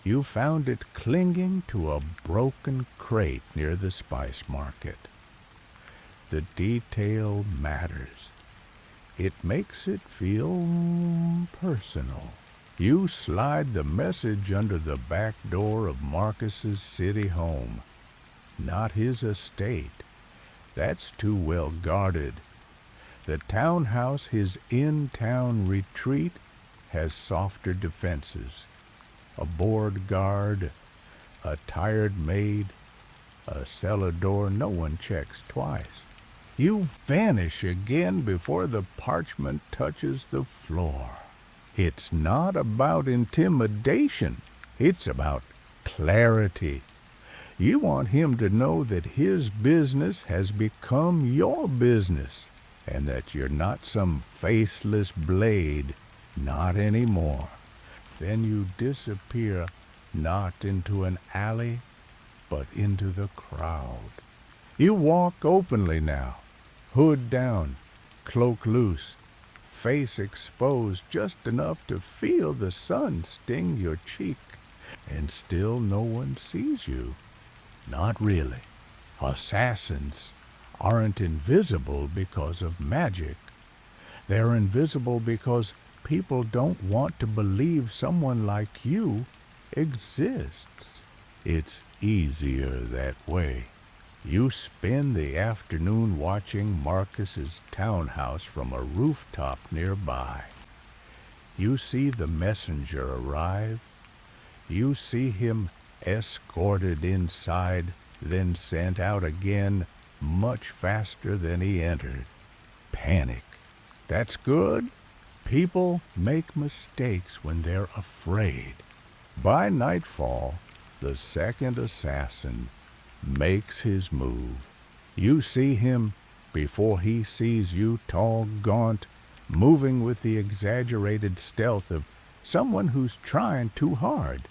You found it clinging to a broken crate near the spice market. The detail matters. It makes it feel personal. You slide the message under the back door of Marcus's city home. Not his estate. That's too well guarded. The townhouse, his in-town retreat, has softer defenses. A board guard, a tired maid, a cellar door no one checks twice. You vanish again before the parchment touches the floor. It's not about intimidation. It's about clarity. You want him to know that his business has become your business and that you're not some faceless blade, not anymore. Then you disappear not into an alley, but into the crowd. You walk openly now, hood down, cloak loose, face exposed just enough to feel the sun sting your cheek, and still no one sees you. Not really. Assassins aren't invisible because of magic. They're invisible because people don't want to believe someone like you exists. It's easier that way. You spend the afternoon watching Marcus's townhouse from a rooftop nearby. You see the messenger arrive. You see him escorted inside, then sent out again much faster than he entered. Panic. That's good. People make mistakes when they're afraid. By nightfall, the second assassin makes his move. You see him before he sees you, tall, gaunt, moving with the exaggerated stealth of someone who's trying too hard.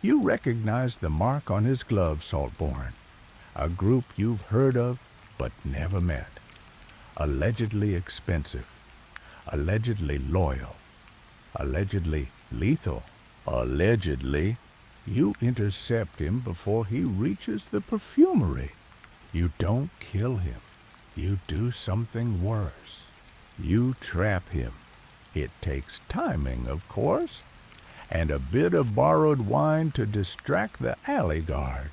You recognize the mark on his glove, Saltborn, a group you've heard of but never met. Allegedly expensive, allegedly loyal, allegedly lethal. Allegedly, you intercept him before he reaches the perfumery. You don't kill him. You do something worse. You trap him. It takes timing, of course, and a bit of borrowed wine to distract the alley guard.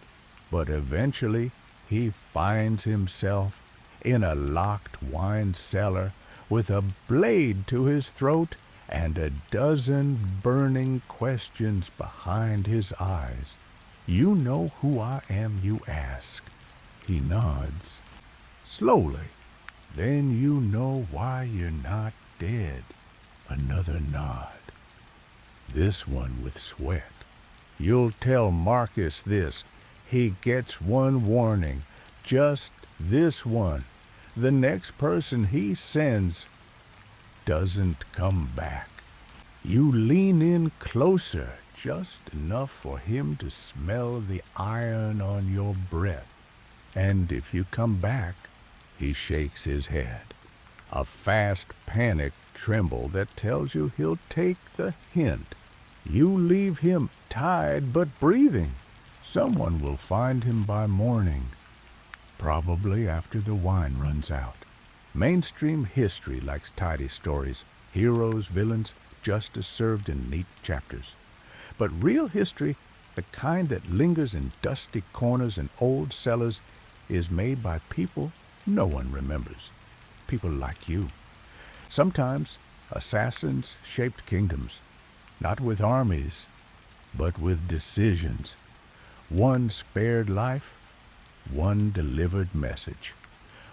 But eventually, he finds himself in a locked wine cellar with a blade to his throat and a dozen burning questions behind his eyes. You know who I am, you ask. He nods. Slowly. Then you know why you're not dead. Another nod. This one with sweat. You'll tell Marcus this. He gets one warning. Just this one. The next person he sends doesn't come back. You lean in closer, just enough for him to smell the iron on your breath. And if you come back, he shakes his head. A fast panic tremble that tells you he'll take the hint. You leave him tied but breathing. Someone will find him by morning, probably after the wine runs out. Mainstream history likes tidy stories, heroes, villains, justice served in neat chapters. But real history, the kind that lingers in dusty corners and old cellars, is made by people no one remembers. People like you. Sometimes assassins shaped kingdoms, not with armies, but with decisions. One spared life, one delivered message.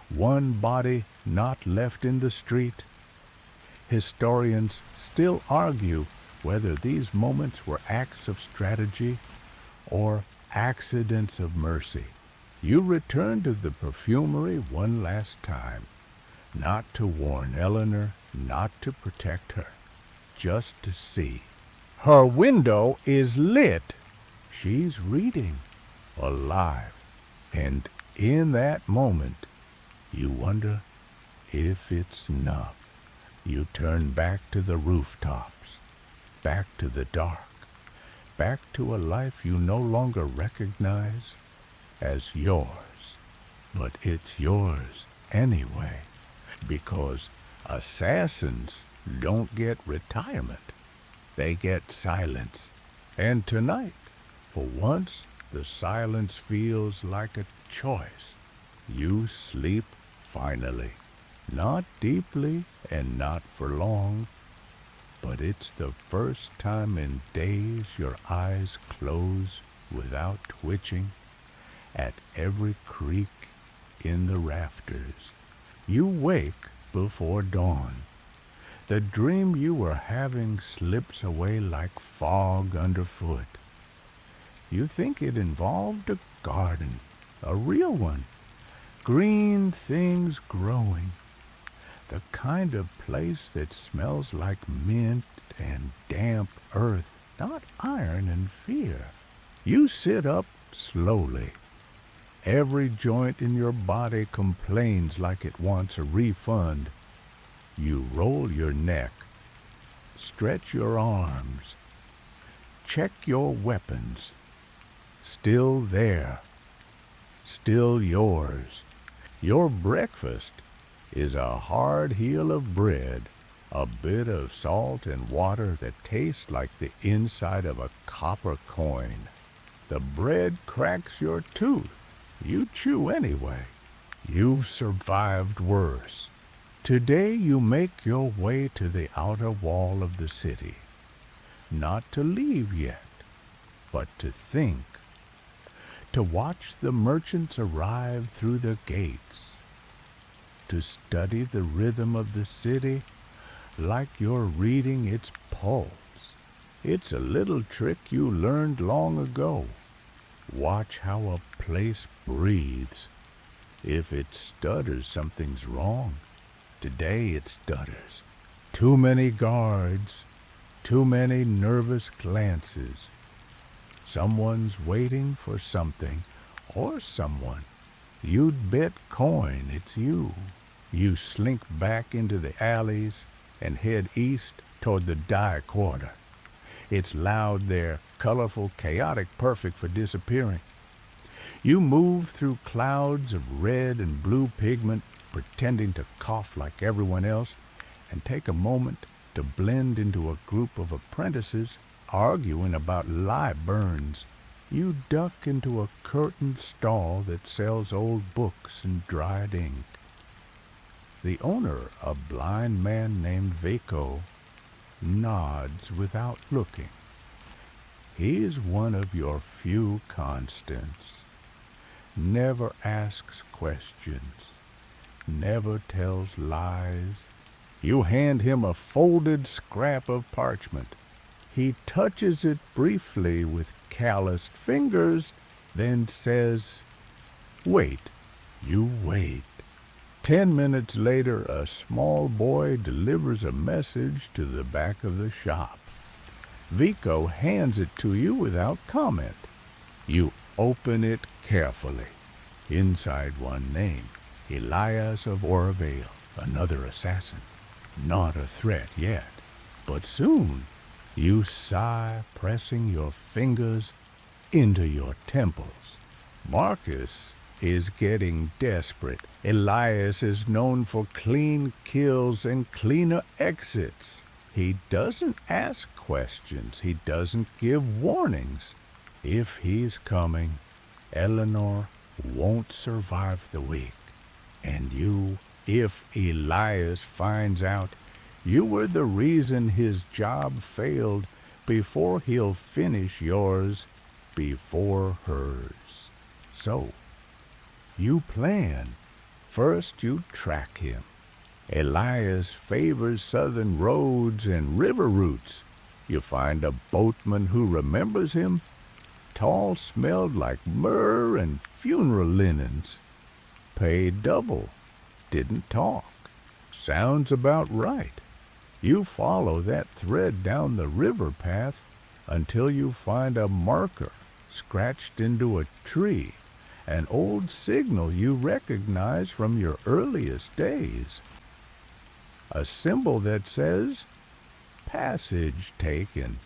One body not left in the street. Historians still argue whether these moments were acts of strategy or accidents of mercy. You return to the perfumery one last time, not to warn Eleanor, not to protect her, just to see. Her window is lit. She's reading, alive, and in that moment, you wonder if it's enough. You turn back to the rooftops, back to the dark, back to a life you no longer recognize as yours. But it's yours anyway, because assassins don't get retirement. They get silence. And tonight, for once, the silence feels like a choice. You sleep finally. Not deeply and not for long, but it's the first time in days your eyes close without twitching at every creak in the rafters. You wake before dawn. The dream you were having slips away like fog underfoot. You think it involved a garden, a real one, green things growing, the kind of place that smells like mint and damp earth, not iron and fear. You sit up slowly. Every joint in your body complains like it wants a refund. You roll your neck, stretch your arms, check your weapons. Still there, still yours. Your breakfast is a hard heel of bread, a bit of salt and water that tastes like the inside of a copper coin. The bread cracks your tooth. You chew anyway. You've survived worse. Today you make your way to the outer wall of the city. Not to leave yet, but to think. To watch the merchants arrive through the gates. To study the rhythm of the city like you're reading its pulse. It's a little trick you learned long ago. Watch how a place breathes. If it stutters, something's wrong. Today it stutters. Too many guards, too many nervous glances. Someone's waiting for something or someone. You'd bet coin it's you. You slink back into the alleys and head east toward the die quarter. It's loud there, colorful, chaotic, perfect for disappearing. You move through clouds of red and blue pigment, pretending to cough like everyone else, and take a moment to blend into a group of apprentices arguing about lye burns. You duck into a curtained stall that sells old books and dried ink. The owner, a blind man named Vaco, nods without looking. He is one of your few constants. Never asks questions. Never tells lies. You hand him a folded scrap of parchment. He touches it briefly with calloused fingers, then says, "Wait." You wait. 10 minutes later, a small boy delivers a message to the back of the shop. Vico hands it to you without comment. You open it carefully. Inside one name, Elias of Orvale, another assassin. Not a threat yet, but soon. You sigh, pressing your fingers into your temples. Marcus is getting desperate. Elias is known for clean kills and cleaner exits. He doesn't ask questions. He doesn't give warnings. If he's coming, Eleanor won't survive the week. And you, if Elias finds out you were the reason his job failed, before he'll finish yours, before hers. So, you plan. First you track him. Elias favors southern roads and river routes. You find a boatman who remembers him. Tall, smelled like myrrh and funeral linens. Paid double. Didn't talk. Sounds about right. You follow that thread down the river path until you find a marker scratched into a tree, an old signal you recognize from your earliest days. A symbol that says, "Passage taken."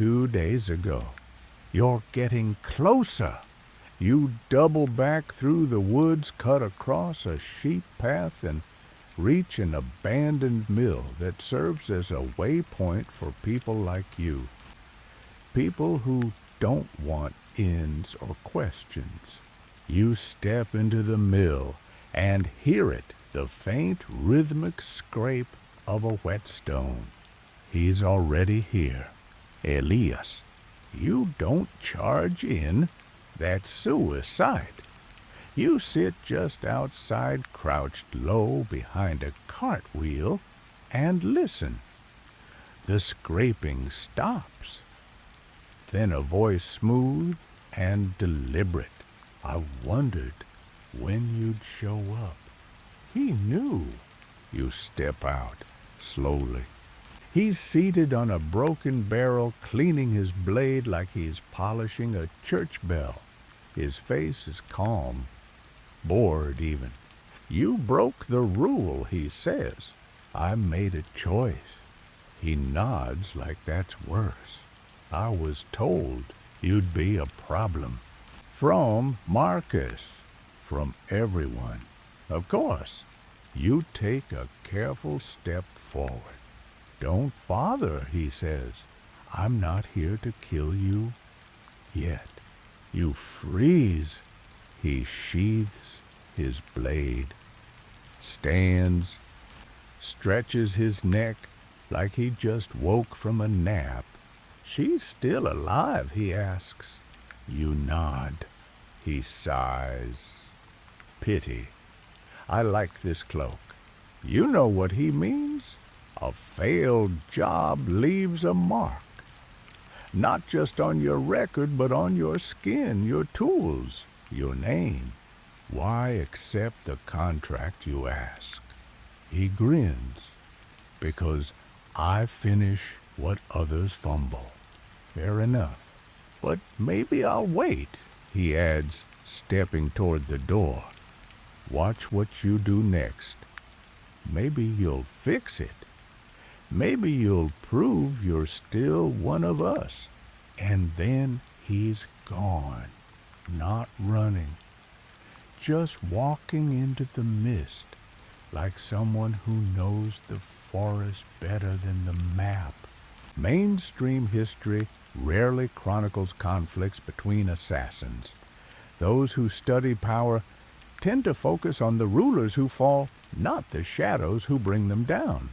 2 days ago. You're getting closer. You double back through the woods, cut across a sheep path, and reach an abandoned mill that serves as a waypoint for people like you. People who don't want ends or questions. You step into the mill and hear it, the faint rhythmic scrape of a whetstone. He's already here. Elias, you don't charge in. That's suicide. You sit just outside, crouched low behind a cartwheel, and listen. The scraping stops. Then a voice smooth and deliberate. I wondered when you'd show up. He knew. You step out, slowly. He's seated on a broken barrel, cleaning his blade like he's polishing a church bell. His face is calm, bored even. You broke the rule, he says. I made a choice. He nods like that's worse. I was told you'd be a problem. From Marcus, from everyone. Of course, you take a careful step forward. Don't bother, he says. I'm not here to kill you yet. You freeze. He sheathes his blade, stands, stretches his neck like he just woke from a nap. She's still alive, he asks. You nod. He sighs. Pity. I like this cloak. You know what he means? A failed job leaves a mark. Not just on your record, but on your skin, your tools, your name. Why accept the contract, you ask? He grins. Because I finish what others fumble. Fair enough. But maybe I'll wait, he adds, stepping toward the door. Watch what you do next. Maybe you'll fix it. Maybe you'll prove you're still one of us. And then he's gone, not running, just walking into the mist like someone who knows the forest better than the map. Mainstream history rarely chronicles conflicts between assassins. Those who study power tend to focus on the rulers who fall, not the shadows who bring them down.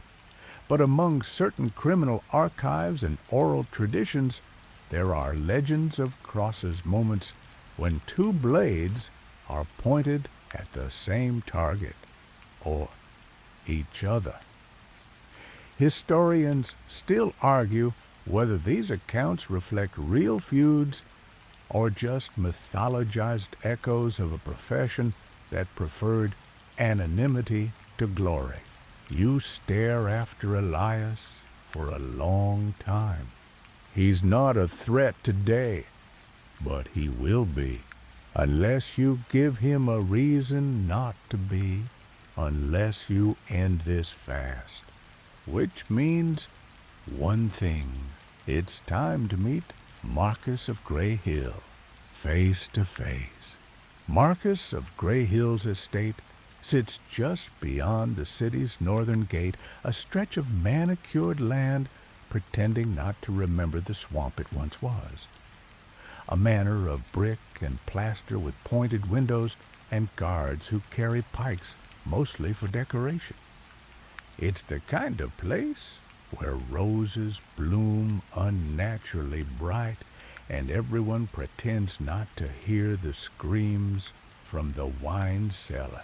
But among certain criminal archives and oral traditions, there are legends of crosses, moments when two blades are pointed at the same target, or each other. Historians still argue whether these accounts reflect real feuds or just mythologized echoes of a profession that preferred anonymity to glory. You stare after Elias for a long time. He's not a threat today, but he will be, unless you give him a reason not to be, unless you end this fast. Which means one thing. It's time to meet Marcus of Grey Hill, face to face. Marcus of Grey Hill's estate sits just beyond the city's northern gate, a stretch of manicured land pretending not to remember the swamp it once was. A manor of brick and plaster with pointed windows and guards who carry pikes, mostly for decoration. It's the kind of place where roses bloom unnaturally bright and everyone pretends not to hear the screams from the wine cellar.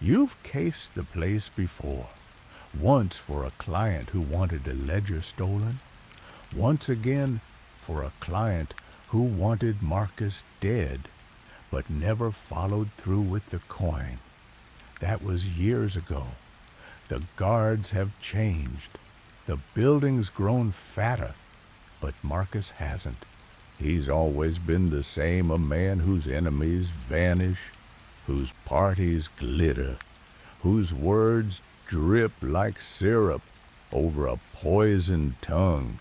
You've cased the place before, once for a client who wanted a ledger stolen, once again for a client who wanted Marcus dead, but never followed through with the coin. That was years ago. The guards have changed. The building's grown fatter, but Marcus hasn't. He's always been the same, a man whose enemies vanish, whose parties glitter, whose words drip like syrup over a poisoned tongue.